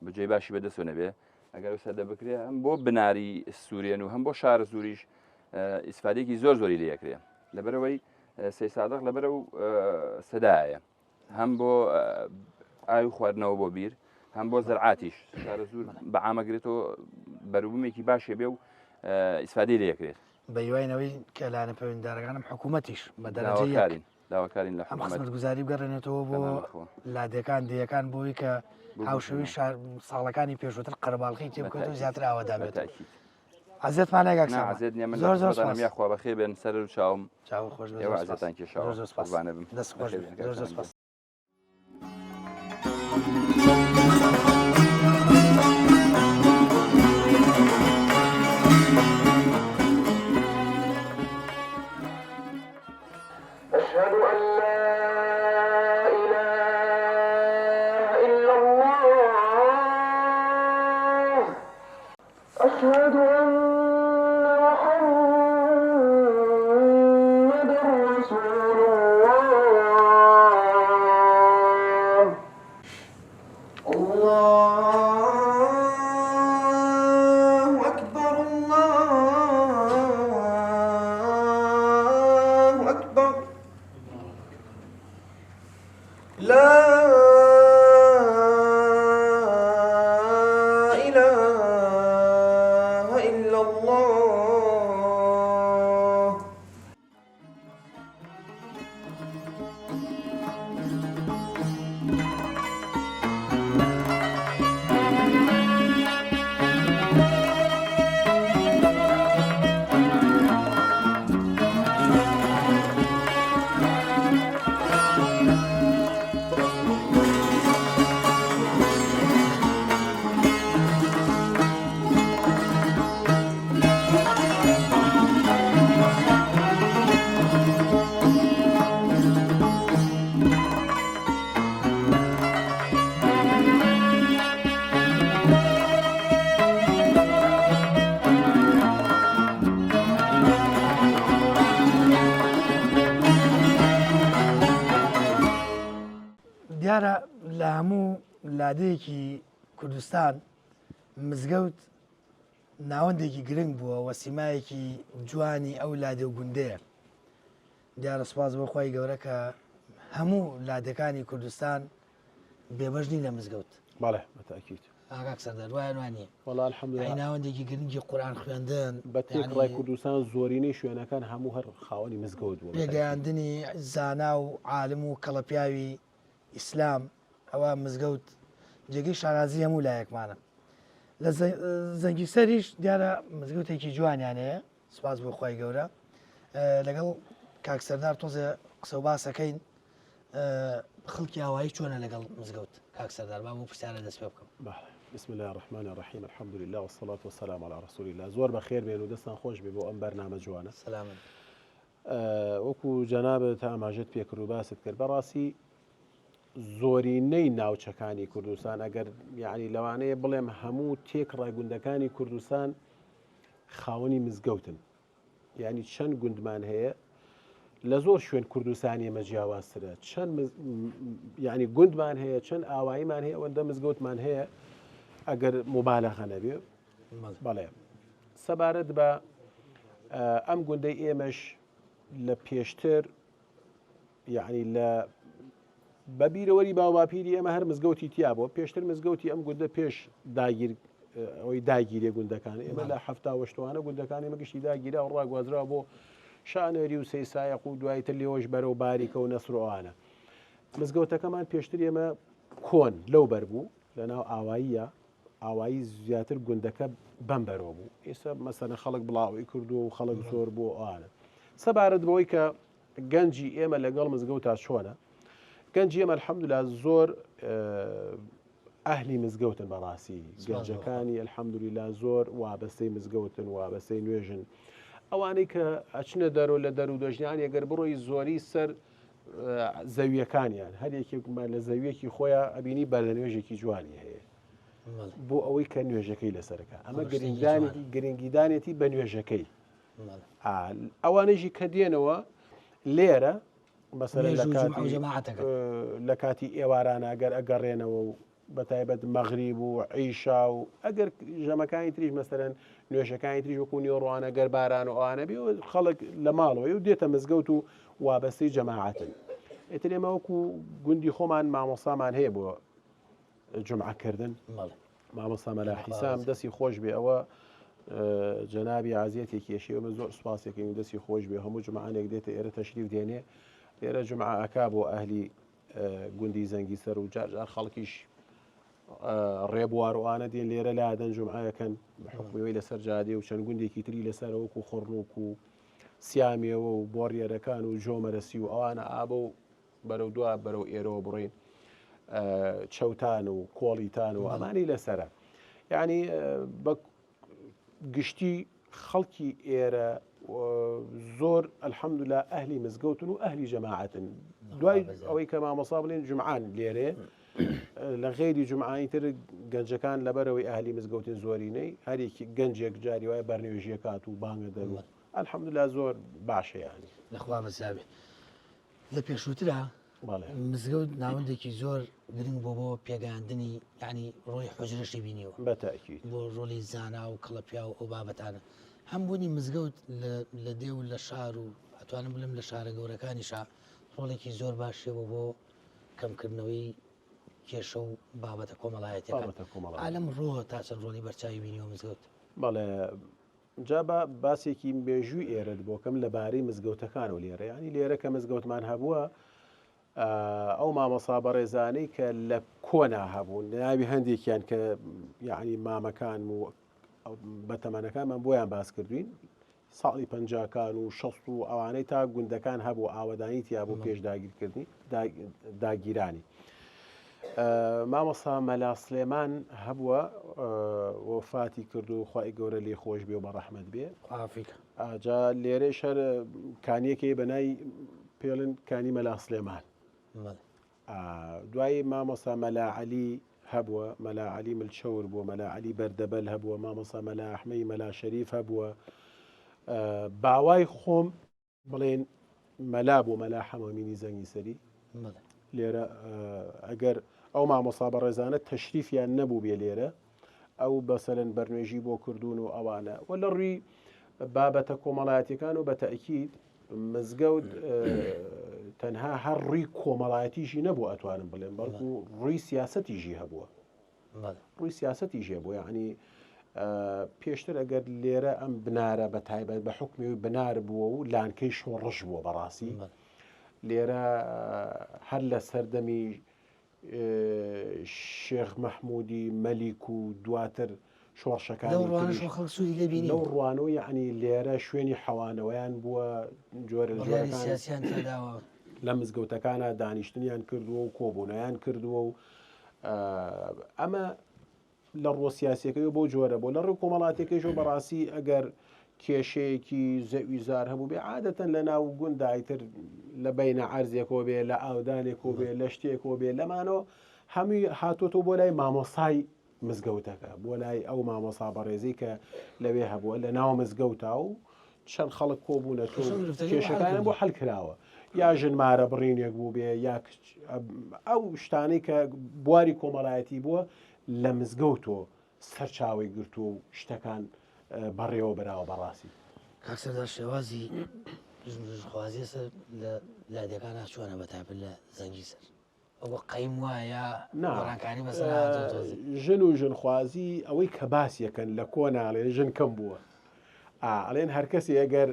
بجێ باشی بەدەستۆنە بێ ئەگەر سەدە بکرێ هەم بۆ بناری سوورێن و هەم بۆ شارە زوریش ئیسفادێکی زۆری لەکرێ لەبەرەوەی سەی سادق لەبەرە و سەدایە هەم بۆ ئاوی خواردنەوە بۆ بیر هەم بۆ زەرعاتیش شارە زوور بەعامەگرێتەوە بەروبوومێکی باشێ بێ و ئیسفادەی لەکرێت بە هیوایەوەی کەلانە پەیوەنددارەکانم حکوومەتیش بە دەرەجەیەکارین داواکارین لە خزمەتگوزاری بگەڕێنێتەوە بۆ لادەکان دیەکان بۆی کە هاوشەوی ساڵەکانی پێشووتر قەرباڵقی تێبکەوت و زیاتر ئاوادابێت عزیزتمان زۆر یاخوا بەخێ بێن سەر و چاوم خۆش عزیزتان کێشاوە قوربانە بم دەست خۆش زۆر سپاس أشهد أن لا إله إلا الله أشهد أن محمد رسول الله الله أكبر الله أكبر لا إله إلا الله دیارە لە هەموو لادەیەکی کوردستان مزگەوت ناوەندێکی گرنگ بووە وەسیمایەکی جوانی ئەو لادێ و گوندەیە دیارە سوپاس بۆ خۆی گەورە کە هەموو لادەکانی کوردستان بێبەژنی لە مزگەوت بەڵێ بەتاکید ئاکاک سەردار وایە وانە وەڵا الحەمدولیلا ناوەندێکی گرنگی قورئان خوێندن بەتێکڕای کوردستان زۆرینەی شوێنەکان هەموو هەر خاوەنی مزگەوت بوو پێگەیاندنی زانا و عالم و کەڵەپیاوی ئیسلام ئەوە مزگەوت جێگەی شارازی هەموو لایەکمانە لە زەنگی سەریش دیارە مزگەوتێکی جوانیانەیە سپاس بۆ خۆی گەورە لەگەڵ کاکسەردار تۆزە قسە و باسەکەین خەڵکی ئاوایی چۆنە لەگەڵ مزگەوت کاکسەردار با بۆ پرسیارە دەست پێ بکەم بسم الله الرحمن الرحیم الحمد لله والصلاة والسلام على رسول الله زۆر بەخێر بێن و دەستان خۆش بێ بۆ ئەم بەرنامە جوانە سلامت وەکو جەنابەت ئاماژەت پێکرد و باست کرد بەڕاستی زۆرینەی ناوچەکانی کوردستان ئەگەر یعنی لەوانەیە بڵێم هەموو تێک ڕایگوندەکانی کوردستان خاوەنی مزگەوتن یعنی چەند گوندمان هەیە لە زۆر شوێن کوردستانی ئێمە جیاوازترە چەند یعنی گوندمان هەیە چەند ئاواییمان هەیە ئەوەندە مزگەوتمان هەیە ئەگەر مبالەغە نەبێ بەڵێ سەبارەت بە ئەم گوندەی ئێمەش لە پێشتر یعنی لە بەبیرەوەری باوباپیری ئێمە هەر مزگەوتی تیا بۆ پێشتر مزگەوتی ئەم گوندە پێش داگیر ئەوەی داگیرێ گوندەکان ئێمە لە هەفتاوەشتوانە گوندەکانی مەگشتی داگیرا و ڕاگوازرا بۆ شانەری و سەی سایق و دوایتر لێوەش بەرەو باریکە و نەسرۆوانە مزگەوتەکەمان پێشتر ئێمە کۆن لەو بەربوو لەناو ئاواییە ئاوایی زیاتر گوندەکە بەم بەرەوە بوو ئێستا مەسەنە خەڵک بڵاوی کردو و خەڵک زۆر بۆ ئەوانە سەبارەت بەوەی کە گەنجی ئێمە لەگەڵ مزگەوتا چۆنە گەنجی ئێمە الحەمدوللا زۆر ئەهلی مزگەوتن بەڕاستی گەنجەکانی الحەمدوللا زۆر وابەستەی مزگەوتن وابەستەی نوێژن ئەوانەی کە ئەچنە دەرۆ لە دەرو دەژنیان ئەگەر بڕۆی زۆری سەر زەویەکانیان هەر یەکێکمان لە زەویەکی خۆیان ئەبینی بەردە نوێژێکی جوانی هەیە بۆ ئەوەی کە نوێژەکەی لەسەرەکە ئەمە گرنگیدانێتی بە نوێژەکەی ئەوانەیژی کە دێنەوە لێرە مەسەلەن لە کاتی ئێوارانە ئەگەر ئەگەڕێنەوە و بەتایبەت مەغریب و عیشا و ئەگەر ژەمەکانی تریش مەسەرەن نوێژەکانی تریش وەکو نیۆڕوانە گەر باران و ئەوانە بێ و خەڵک لە ماڵەوەی و دێتە مزگەوت و وابەستەی جەماعەتن ئێتر ئێمە وەکو گوندی خۆمان مامۆسامان هەیە بۆ جومعەکردن مامۆستا مەلا حیسام دەستی خۆش بێ ئەوە جەنابی عازیەتێکی کێشی ئەمە زۆر سوپاسێکی دەستی خۆش بێ هەموو جومعانێک دێتە ئێرە تەشریف دێنێ لێرە جومعە ئەکا بۆ ئەهلی گوندی زەنگی سەر و جار خەڵکیش ڕێبوارەوانە دێن لێرە لادەن جومعەکەن بەحکومەوەی لەسەر جادێ و چەند گوندێکی تری لەسەر وەکو خوڕنووک و سیامێەوە و بۆڕیەرەکان و جۆمەرەسی و ئەوانە ئابە و بەرەو دووە بەرەو ئێرەوە بڕین چەوتان و کۆڵیتان و ئەمانی لەسرە یعنی بە گشتی خەڵکی ئێرە زۆر الحەمدوللا ئەهلی مزگەوتن و ئەهلی جەماعەتن دوای ئەوەی کە مامۆسا بڵێن جومعان لێرێ لە غێری جومعانی تر گەنجەکان لەبەرەوەی ئەهلی مزگەوتن زۆرینەی هەرێکی گەنجێک جاری وایە بەرنێژیە کات و بانگە دەروە الحەمدوللا زۆر باشە یانی لەخوا بەسابێ لە پێشووترا مزگەوت ناوەندێکی زۆر گرنگ بۆ پێگەاندنی ینی ڕۆی حوجرەشی بینیەوە بەتاکید بۆ ڕۆلی زانا و کڵەپیا و ئەو بابەتانە هەم بوونی مزگەوت لە دێ و لە شار و ئەتوانم بڵم لە شارە گەورەکانیشا ڕۆڵێکی زۆر باشێەوە بۆ کەمکردنەوەی کێشە و بابەتە کۆمەڵایەتەکان عالەم ڕۆ تا چەند ڕۆلی بەرچاوی بینیەوە مزگەوت بەڵێ جا باسێکی بێژووی ئێرت بۆکەم لەبارەی مزگەوتەکان و لێرە ینی لێرە کە مزگەوتمان هەبووە ئەو مامەسا بەڕێزانەی کە لە کۆنا هەبوون ناوی هەندێکیان کە یعنی مامەکان و بەتەمەنەکانمان بۆیان باس کردوین ساڵی پەنجاکان و شەست و ئەوانەی تا گوندەکان هەبوو ئاوەدانی تیا بۆ پێش داگیرکردنی داگیرانی مامۆستا مەلا سلێمان هەبووە وەفاتی کرد و خوای گەورە لێ خۆش بێ و بە ڕەحمەت بێ جا لێرەی شەر کانیەکەی بەنای پێڵن کانی مەلا سلێمان دوای مامۆستا مەلا عەلی هەبووە مەلا عەلی ملچەور بووە مەلا عەلی بەردەبەل هەبووە مامۆستا مەلا ئەحمەی مەلا شەریف هەبووە باوای خۆم بڵێن مەلا بوو مەلا حەمەمینی زەنگی سەری لێرە ئەگەر ئەو مامۆستا بەڕێزانە تەشریفیان نەبوو بێ لێرە ئەو بەسەرەن بەرنوێژی بۆ کردوون و ئەوانە وە لە ڕووی بابەتە کۆمەڵایەتەکان و بەتەئکید مزگەوت تەنها هەر ڕووی کۆمەڵایەتیژی نەبوو ئەتوانم بڵێن بەڵکو ڕووی سیاسەتیژی هەبووە ڕووی سیاسەتیژێ بوو یعنی پێشتر ئەگەر لێرە ئەم بنارە بە تایبەت بە حکمی بنار بووە و لانکەی شۆڕش بووە بەڕاستی لێرە هەر لە سەردەمی شێخ مەحموودی مەلیک و دواتر شۆڕشەکانی لەو ڕوانەوە یعنی لێرە شوێنی حەوانەوەیان بووە جۆرە لە مزگەوتەکانە دانیشتنیان کردووە و کۆبوونیان کردووە و ئەمە لە ڕۆ سیاسیەکەی بۆ جۆرە بۆ لە ڕێو کۆمەڵاتەکەیشەوە بەڕاستی ئەگەر کێشەیەکی زەوی زار هەبوو بێ عادەتەن لە ناو گوندایتر لە بینە عەرزێکەوە بێ لە ئاودانێکەوە بێ لە شتێکەوە بێ لەمانەوە هەمووی هاتوۆتەوە بۆ لای مامۆسای مزگەوتەکە بۆ لای ئەو مامۆسا بەڕێزی کە لەوێ هەبووە لە ناو مزگەوتا و چەند خەڵک کۆبوونە تۆ کێشەکانە بۆ حەل کراوە یا ژنمارە بڕینێک بوو بێ یا ئەو شتانەی کە بواری کۆمەڵایەتی بووە لە مزگەوتۆ سەرچاوی گرتو و شتەکان بەڕێوە بەراوە بەڕاستی کاکسەردار شێوازی خوازیە سەر لە لادەکان چۆنە بەتابل لە زەنگی سەر ئەوە قەیم وایە گۆڕانکاری بەسەر ژن و ژنخوازی ئەوەی کە باسیەکەن لە کۆناڵێ ژن کەم بووە ئەڵێن هەر کەسی ئەگەر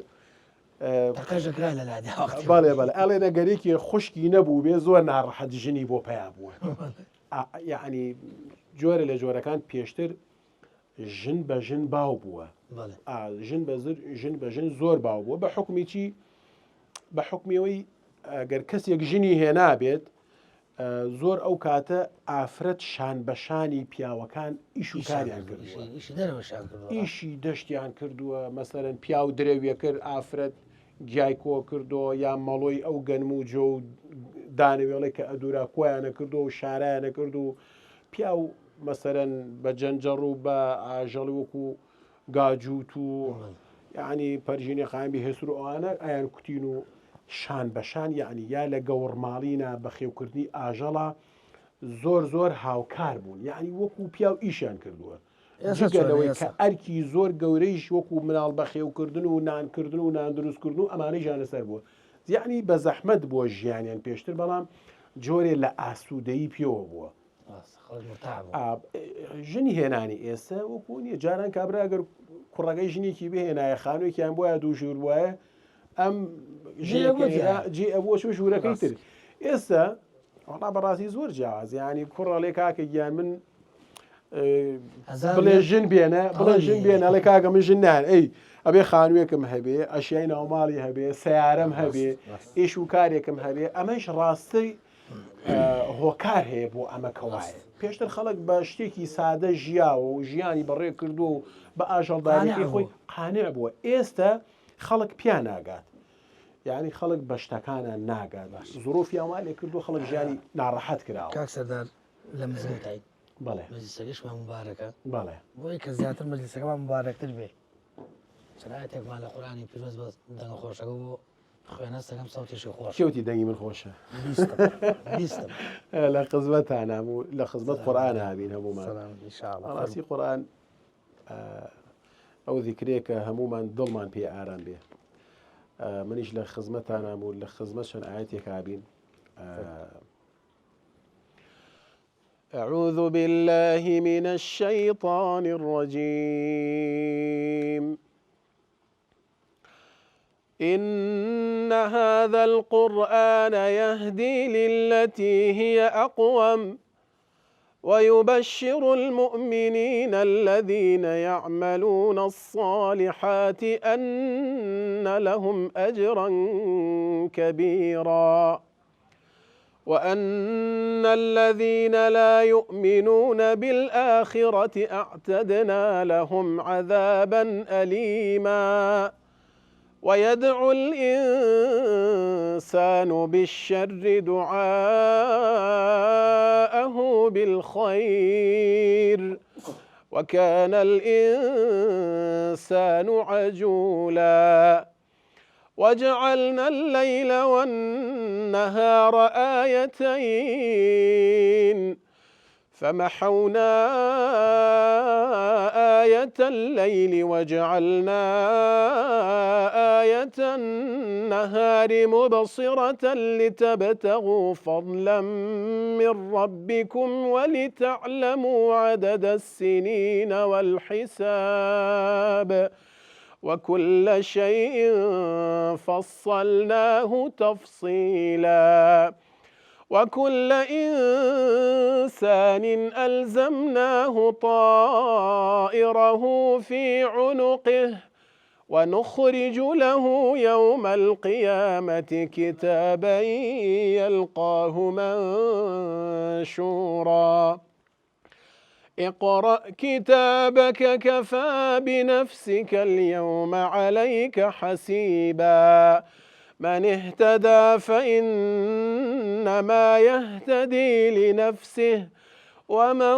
لە لادە بەڵێ بەڵێ ئەڵێن ئەگەرێکی خوشکی نەبوو بێ زۆر ناڕەحەت ژنی بۆ پیا بووە یعنی جۆرە لە جۆرەکان پێشتر ژن بە ژن باو بووە ژن بە ژن زۆر باو بووە بە حکمی چی بە حکمیەوەی ئەگەر کەسێک ژنی هێنابێت زۆر ئەو کاتە ئافرەت شان بەشانی پیاوەکان ئیش و کاریان کردووە ئیشی دەشتیان کردووە مەسەرەن پیا و درەویە کرد ئافرەت گیای کۆ کردەوە یا مەڵۆی ئەو گەنم و جۆ و دانەوێڵی کە ئەدورا کۆیانە کردو و شارایانە کرد و پیا و مەسەرەن بە جەنجەڕ و بە ئاژەڵی وەکو گاجووت و یعنی پەرژینی خایبی هێسر و ئەوانە ئایان کوتین و شان بەشان یعنی یا لە گەوڕماڵینە بە خێوکردنی ئاژەڵە زۆر زۆر هاوکار بوون یعنی وەکو پیا و ئیشیان کردووە جگەلەوەی کە ئەرکی زۆر گەورەیش وەکو مناڵ بە خێوکردن و نانکردن و نان دروستکردن و ئەمانەی ژانەسەر بووە یعنی بە زەحمەت بووە ژیانیان پێشتر بەڵام جۆرێ لە ئاسوودەیی پێوە بووە ژنی هێنانی ئێستا وەکو نیە جاران کابرا ئەگەر کوڕەکەی ژنێکی بهێنایە خانوویەکیان بۆیە دوو ژوور وایە ئەم جێ ئەبووە شو ژوورەکەی تر ئێستا وڵا بەڕاستی زۆر جیاواز ینی کوڕەڵێ کاکە گیان من بڵێ ژن بێنە بڵێ ژن بێنە ئەڵێ کاکە من ژن نان ئەی ئەبێ خانوویەکم هەبێ ئەشیای ناوماڵی هەبێ سیارەم هەبێ ئیش و کارێکم هەبێ ئەمەش ڕاستی هۆکار هەیە بۆ ئەمە کەوایە پێشتر خەڵک بە شتێکی سادە ژیاوە و ژیانی بەڕێ کردو و بە ئاژەڵدارێکی خۆی قانع بووە ئێستا خەڵک پیا ناگات یعنی خەڵک بە شتەکانە ناگات زۆرۆفیانوا لێ کردو خەڵک ژیانی ناڕەحەت کراوە کاک سەردار لە مزگەوتایی بەڵێ مەجلیسەکەشمان مبارەکە بەڵێ بۆی کە زیاتر مەجلیسەکەمان مبارەکتر بێ شرایەتێکمان لە قورآانی پیرۆز بە دەنگە خۆشەکە بۆ خوێنە سەکەم سەوتێکی خۆش کێوتی دەنگی من خۆشە بیستم لە خزمەتانە و لە خزمەت قورآن هابین هەموومان ڕاستی قورآن ئەو ذیکرێکە هەمومان دڵمان پێ ئارام بێ منیش لە خزمەتانام و لە خزمەت چەند ئاەتێک هابین أعوذ بالله من الشيطان الرجيم إن هذا القرآن يهدي للتي هي أقوم ويبشر المؤمنين الذين يعملون الصالحات أن لهم أجرا كبيرا وأن الذين لا يؤمنون بالآخرة أعتدنا لهم عذابا أليما ويدعو الإنسان بالشر دعاءه بالخير وكان الإنسان عجولا وجعلنا الليل والنهار آيتين فمحونا آية الليل وجعلنا آية النهار مبصرة لتبتغوا فضلا من ربكم ولتعلموا عدد السنين والحساب وكل شيء فصلناه تفصيلا وكل إنسان ألزمناه طائره في عنقه ونخرج له يوم القيامة كتابا يلقاه منشورا اقرأ كتابك كفى بنفسك اليوم عليك حسيبا من اهتدى فإنما يهتدي لنفسه ومن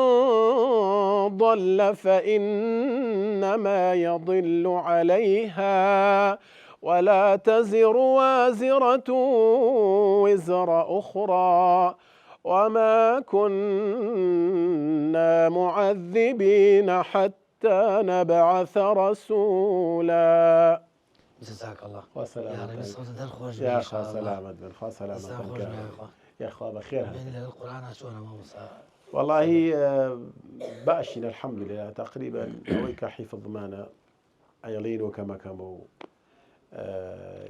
ضل فإنما يضل عليها ولا تزر وازرة وزر أخرى وما كنا معذبين حتى نبعث رسولا. جزاك الله. وسلامة. يا ربي الصوت ده الخوش يا إن شاء أخوة الله. سلامة بن خوا سلامة خوش يا أخوة بخير. من القرآن شو أنا موسى. والله باشنا الحمد لله تقريبا ويك حفظ معنا عيالين وكما كمو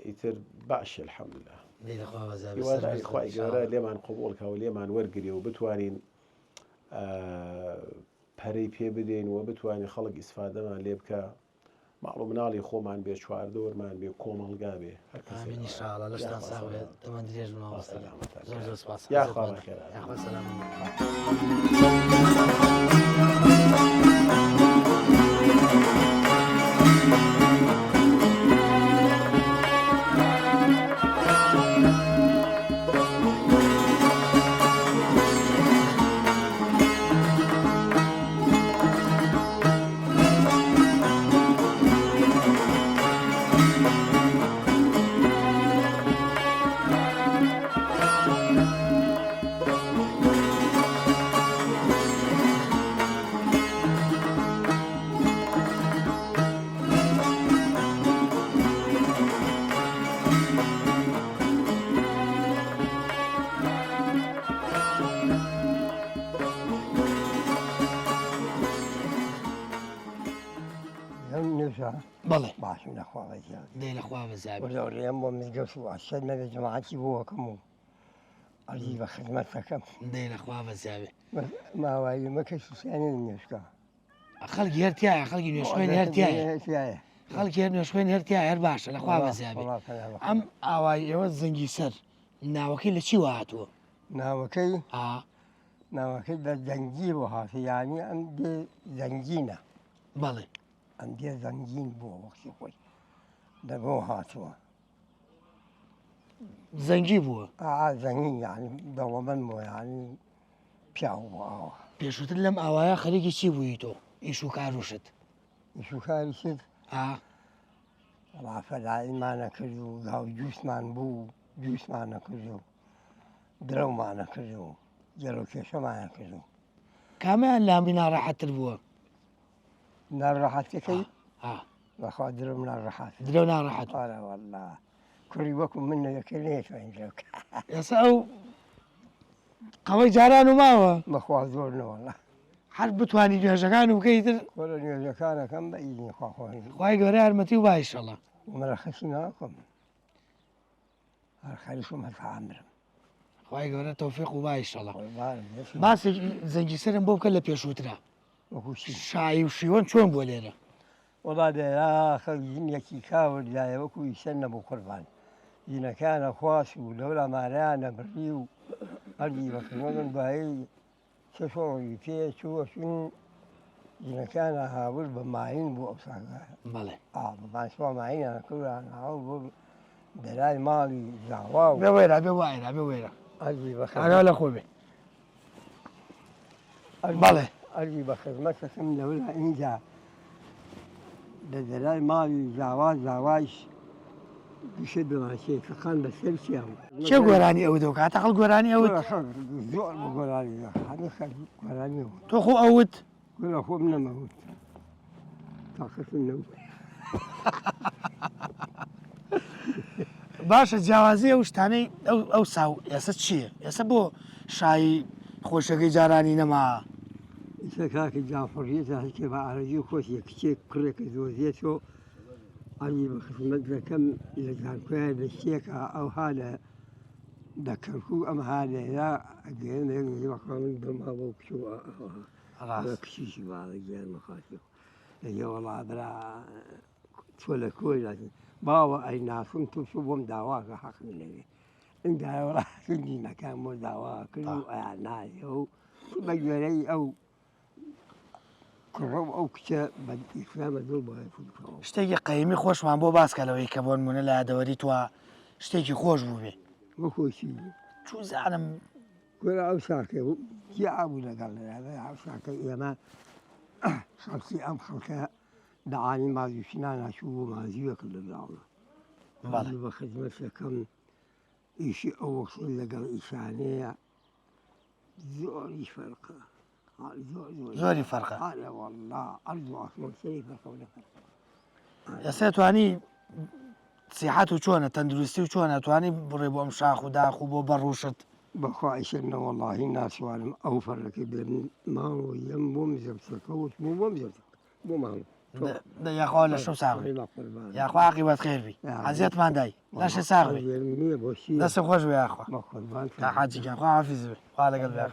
يتر باش الحمد لله. ليلة أخوة زاب. يوالي إخوائي جورا اليمان قبولك واليمان ورقري وبتوانين بري بي بدين وبتواني خلق استفادة من ليبكا معلوم نالي خو من بي شوار دور من بي كوم القابي. آمين إن شاء الله. لشتان صاحبي تمن دريج من أول سلامة. زوج سباس. يا أخوة بخير. يا أخوة سلامة. بلى باش من أخوة بزيادة ليلة أخوة بزاب. ولو اليوم ومزقوس وعشدنا بجماعتي هو كمو أجيب خدمتك ليلة أخوة بزاب. ما واي ما كشف ثاني النشكا خلق هرتيا خلق نشوين هرتيا خلق نشوين هرتيا هرباش الأخوة بزاب. أم أواي يوز زنجي سر ناوكي لشي واتو ناوكي ناوكي ده زنجي وهاتي يعني أم دي زنجينا بلى أم دي زنجين بو وقت خوي ده بو هاتوا زنجي بو زنجين يعني دوما مو يعني بياو بيشوت لم أوايا خليكي شي بويتو يشو كاروشت يشو كاروشت والله فلا ما نكرو هاو جوس مان بو جوس ما نكرو درو ما نكرو جلو كيشو ما نكرو كمان لا من راحة تربوه نار راحت كي واخا درو من راحت درو نار راحت لا والله كوري وكم منه يكليش وين جوك يا سو قوي جاران وما هو مخوا زورنا والله حرب بتواني جوجكان وكيدر كل جوجكان كم بيجي خاخوين خواي غوري ارمتي وبا ان شاء الله ومرخصناكم الخليكم هتعمر خواي غوري توفيق وبا ان شاء الله بس زنجي سرم بو كله بيشوترا وكوشي شاي وشيون شلون بوليرا والله ده يا اخي ينكي كاور لا يوكو يسنبوا قربان إذا كان خواص ولولا ما رانا بريو أرجي بكرمون باي شوفوا فيه شو إذا كان هاول بماين بو أبصارها بلى بما شو معين أنا كل أنا هاول دلال مالي زعواو بويرة أرجي بخدمة أنا ولا خوبي بلى أرجي بخدمتك من لولا إنجا دلال مالي زعواش بشد ما شيء فقان بسلسي أو شو قراني أودوك أعتقد قراني أود زور بقراني هذا خد قراني تخو أود كل أخو من موت طاقة النوم باشە جیاوازی ئەو شتانەی ئەو ساو ئێستا چییە؟ ئێستا بۆ شای خۆشەکەی جارانی نەما کاکی جافڕیێت کە بە ئارەزی خۆشیە کچێک کوڕێکە دۆزیێتەوە ئەنی بە خزمەت دەکەم لە جانکۆیان لە شتێکە ئەو هادە دەکەکو ئەم هادەیە ئەگەێنەوەقامن بما بۆ کچیشی باڵە گیان مەخاتیەوە لەگە وەڵا برا تۆ لە کۆی لازم باوە ئەی ناسم تو چوو بۆم داواکە حەقم لەوێ ئەنگایە وەڵا دینەکان بۆ داوا کرد و ئەیان نایە و بە گوێرەی ئەو کوڕە ئەو کچە بە ئیفرامە زۆر بۆ شتێکی قەیمی خۆشمان بۆ باسکەلەوەی کە بۆ نمونە لە یادەوەری توە شتێکی خۆش بوو بێ وەکۆچی چوو زانم گوێرە ئەو ساکە جیابوو لەگەڵ ئەو ساکە ئێمە خەڵکی ئەم خەڵکە دەعانی مازوشینا ناچوو بۆ مازیوەکە لەداڵە بە خزمەتەکەم ئیشی ئەو وەختی لەگەڵ ئیشانەیە زۆری فەرقە زۆری فەرقە والله ئەرزوو ئاسمانسەری فەرقە و لەفەرق ئێستا توانی سیحەت و چۆنە تەندروستی و چۆنە توانی بڕێ بۆ ئەم شاخ و داخ و بۆ بەڕوشت بەخوایشنە وەڵاهی ناسوانم ئەو فەرەکە بێن ماڵەوە یەم بۆ مزەبچەکە وت بۆ مزەبچەکە بۆ ماڵ یاخوا لە شەو ساغی یاخوا عاقیبەت خێربی عەزیەتمان دای لەشە ساغی دەستە خۆش بێ یاخوا حاجیگیان خوا حافیز بێ خوا لەگەڵ بێ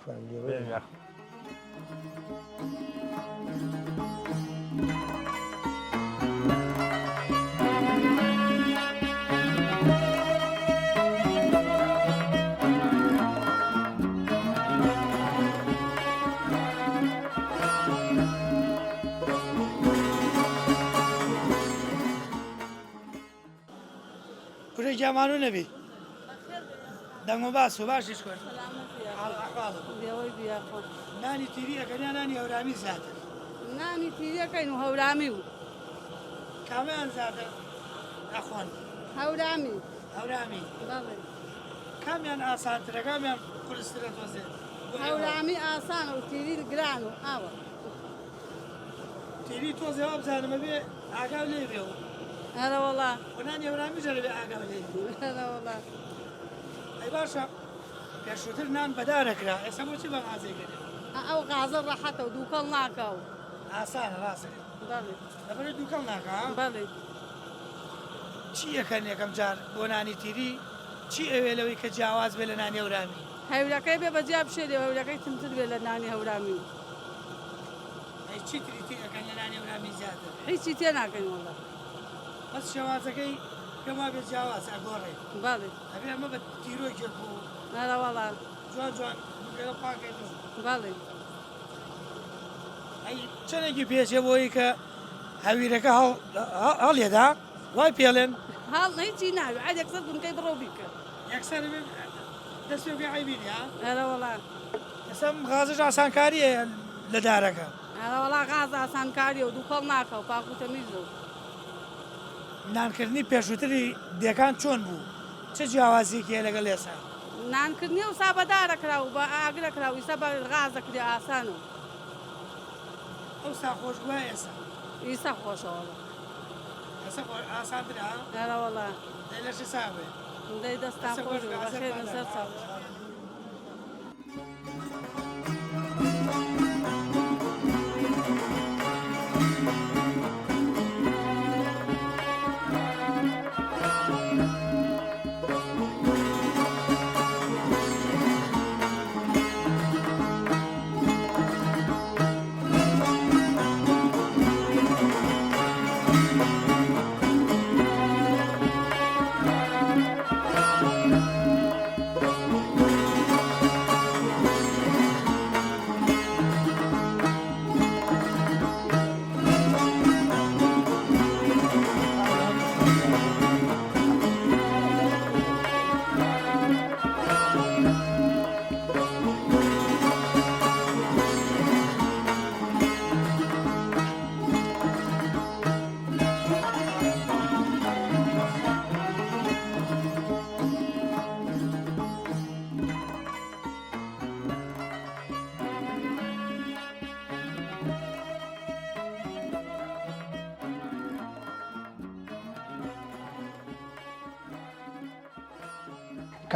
گیامانو نەبی دەنگ و باس و باشیش کرد نانی تیریەکەنیان نانی هەورامی زیاتر نانی تیریەکەین و هەورامی و کامیان زیاتر نەخۆن هەورامی هەورامی بەڵێ کامیان ئاسانترە کامیان قورسترە تۆزێ هەورامی ئاسانە و تیری گران و ئاوە تیری تۆزێ ئەو بزانمە بێ ئاگاو لێ بێ و هەرە وەڵا نانی هەورامی جەرە بێ ئاگاو لێ هەرە وەڵا ئەی باشە پێشووتر نان بەدارەکرا ئێستا بۆچی بە غازێگەێ ئەو غازە ڕەحەتە و دووکەڵ ناکە و ئاسانە ڕاستە بەڵێ لەبەرە دووکەڵ ناکە بەڵێ چی یەکەن یەکەم جار بۆ نانی تیری چی ئەوێ لەوەی کە جیاواز بێ لە نانی هەورامی هەورەکەی بێ بەجیا بشێ لێ هەورەکەی تمتر بێ لە نانی هەورامی ئەی چی تری تێ ئەەکەن لە نانی هەورامی زیاتر هیچی تێ ناکەین وەڵا بەس شێوازەکەی پێم وا بێت جیاواز ئەگۆڕێ بەڵێ ئەبێ ئەمە بە تیرۆکێک بوو هەرە وەڵا جوان جوان بگەڵە پاکەین بەڵێ ئەی چەندێکی پێچێ بۆی کە هەویرەکە هەڵێدا وای پێڵێن هەڵ هیچی ناوی عاد یەکسەر بنکەی بڕۆ بیکە یەکسەر دەست پێ بێ عیبینی ها هەرە وەڵا ئێستا غازش ئاسانکاریە لە دارەکە هەرە وەڵا غاز ئاسانکاریە و دووکەڵ ناکە و پاک و تەمیزە و نانکردنی پێشووتری دێکان چۆن بوو چه جیاوازیەکیە لەگەڵ ئێستا نانکردنی و سابەدارە کرا و بە ئاگرە کرا و ئیستا بە غازەکری ئاسانە و ئەو سا خۆش بووە ئێستا ئیستا خۆشەوەڵە ئێستا ئاسانترا هەرە وەڵا دەی لەشی ساوێ دەی دەستان خۆش و بەخێر لەسەر چاو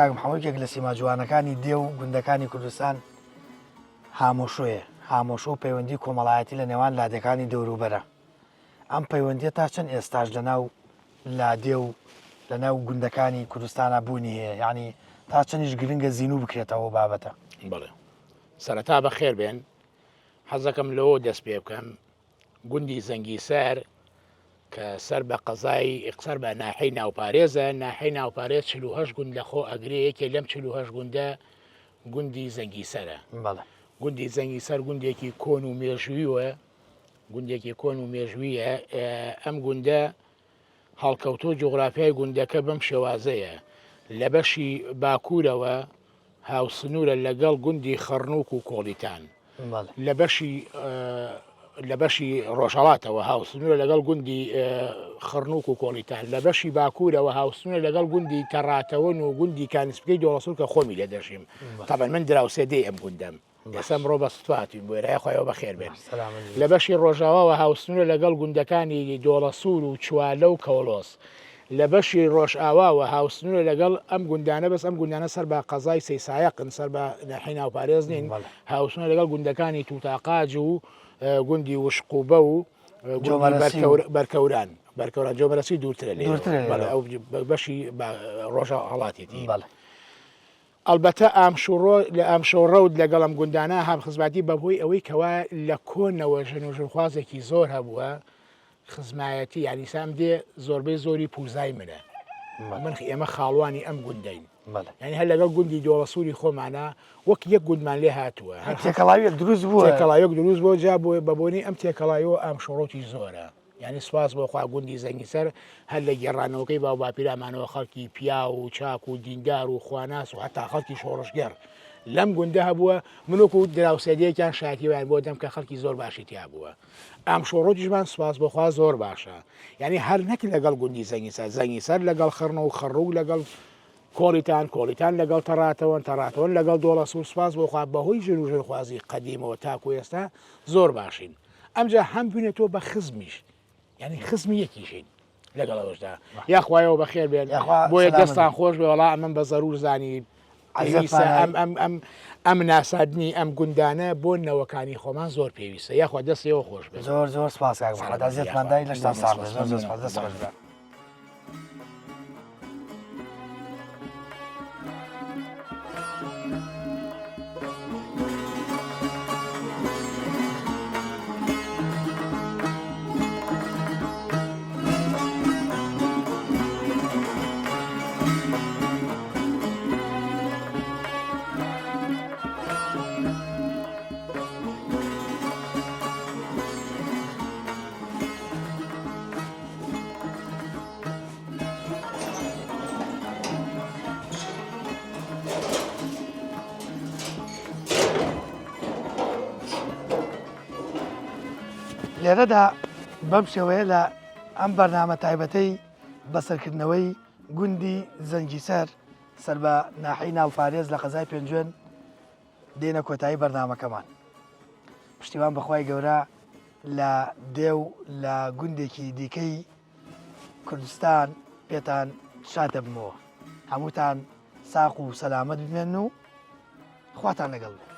کاگم هەموویەک لە سیما جوانەکانی دێ و گوندەکانی کوردستان هامۆشۆیە هامۆشۆ و پەیوەندی کۆمەڵایەتی لە نێوان لادەکانی دەوروبەرە ئەم پەیوەندیە تا چەند ئێستاش لە ناو لادێ و لە ناو گوندەکانی کوردستانە بوونی هەیە یعنی تا چەندیش گرنگە زیینوو بکرێتەوە بابەتە بڵێ سەرەتا بەخێر بێن حەزەکەم لەوە دەست پێ بکەم گوندی زەنگیسەر کە سەر بە قەزای ئیقسەر بە ناحەی ناوپارێزە ناحەی ناوپارێز 48 گوند لەخۆ ئەگرێ یەکێ لەم 48 گوندە گوندی زەنگیسەرە گوندی زەنگیسەر گوندێکی کۆن و مێژوویوە گوندێکی کۆن و مێژوویە ئەم گوندە هەڵکەوتۆ جوغرافیای گوندەکە بەم شێوازەیە لە بەشی باکوورەوە هاوسنوورە لەگەڵ گوندی خەرنووک و کۆڵیتان لە بەشی ڕۆژهڵاتەوە هاوسنوورە لەگەڵ گوندی خەرنووک و کۆڵیتان لە بەشی باکوورەوە هاوسنوورە لەگەڵ گوندی تەڕاتەوەن و گوندی کانسپکەی دۆڵەسوور کە خۆمی لێ دەژیم تابەن من دراوسێدەی ئەم گوندەم ئێسم ڕۆ بە سواتین بۆ ێرای خۆیەوە بەخێر بێن لە بەشی ڕۆژاواوە هاوسنوورە لەگەڵ گوندەکانی دۆڵەسوور و چوالە و کەوڵۆس لە بەشی ڕۆژئاواوە هاوسنوورە لەگەڵ ئەم گوندانە بەس ئەم گوندانە سەر بە قەزای سەیسایەقن سەر بە ناحی ناوپارێز نین هاوسنوورە لەگەڵ گوندەکانی توتاقاج و گوندی وشقوبە و بەرکەوران جۆمەرەسی دوورترە لێ ئەو بەشی ڕۆژە هەڵاتێتی ئەلبەتە لە ئامشۆڕەوت لەگەڵ ئەم گوندانە هەم خزمەتی بەبووی ئەوەی کەوا لە کۆنەوە ژنوژنخوازێکی زۆر هەبووە خزمایەتی یانی سام دێ زۆربەی زۆری پوزای منە من ئێمە خاڵوانی ئەم گوندەین ینی هەر لەگەڵ گوندی دۆڵەسووری خۆمانە وەک یەک گوندمان لێ هاتووە تێکەڵاویەک دروست بووە تێکەڵایەک دروست بۆ جا بۆ بەبوونی ئەم تێکەڵایەوە ئامشۆڕۆتی زۆرە یعنی سواز بۆ خوا گوندی زەنگیسەر هەر لە گێڕانەوەکەی باو باپیرامانەوە خەڵکی پیا و چاک و دیندار و خواناس و هەتا خەڵکی شۆڕشگەر لەم گوندە هەبووە منوەکو دراوسێدەیەکیان شایەتیوان بۆ دەم کە خەڵکی زۆر باشی تیا بووە ئام شۆڕۆتیشمان سواز بۆخوا زۆر باشە یعنی هەر نەک لەگەڵ گوندی زەنگیسەر لەگەڵ خڕنە و خەڕوو لەگەڵ کۆڵیتان لەگەڵ تەڕاتەوەن لەگەڵ دۆڵەسوور سواز بۆخوا بەهۆی ژنوژنخوازی قەدیمەوە تاکو ئێستا زۆر باشین ئەمجا هەم بوونێتەوە بە خزمیش ینی خزمی یەکیشین لەگەڵەوەشدا یاخوایەوە بەخێر بێن بۆیە دەستان خۆش بێ وەڵا ئەمە بە زەرور زانی ئەم ناسادنی ئەم گوندانە بۆ نەوەکانی خۆمان زۆر پێویستە یاخوا دەستەوە خۆش بێت زۆر سپاس زیێتماندای لە شتا ساڵ زۆر سپاس دەست خۆش بێ لێرەدا بەم شێوەیە لە ئەم بەرنامە تایبەتەی بەسەرکردنەوەی گوندی زەنگیسەر سەر بە ناحەی ناوپارێز لە قەزای پێنجوێن دێنە کۆتایی بەرنامەکەمان پشتیوان بەخوای گەورە لە دێو لە گوندێکی دیکەی کوردستان پێتان شاتە بمەوە هەمووتان ساق و سەلامەت بمێن و خواتان لەگەڵ بێ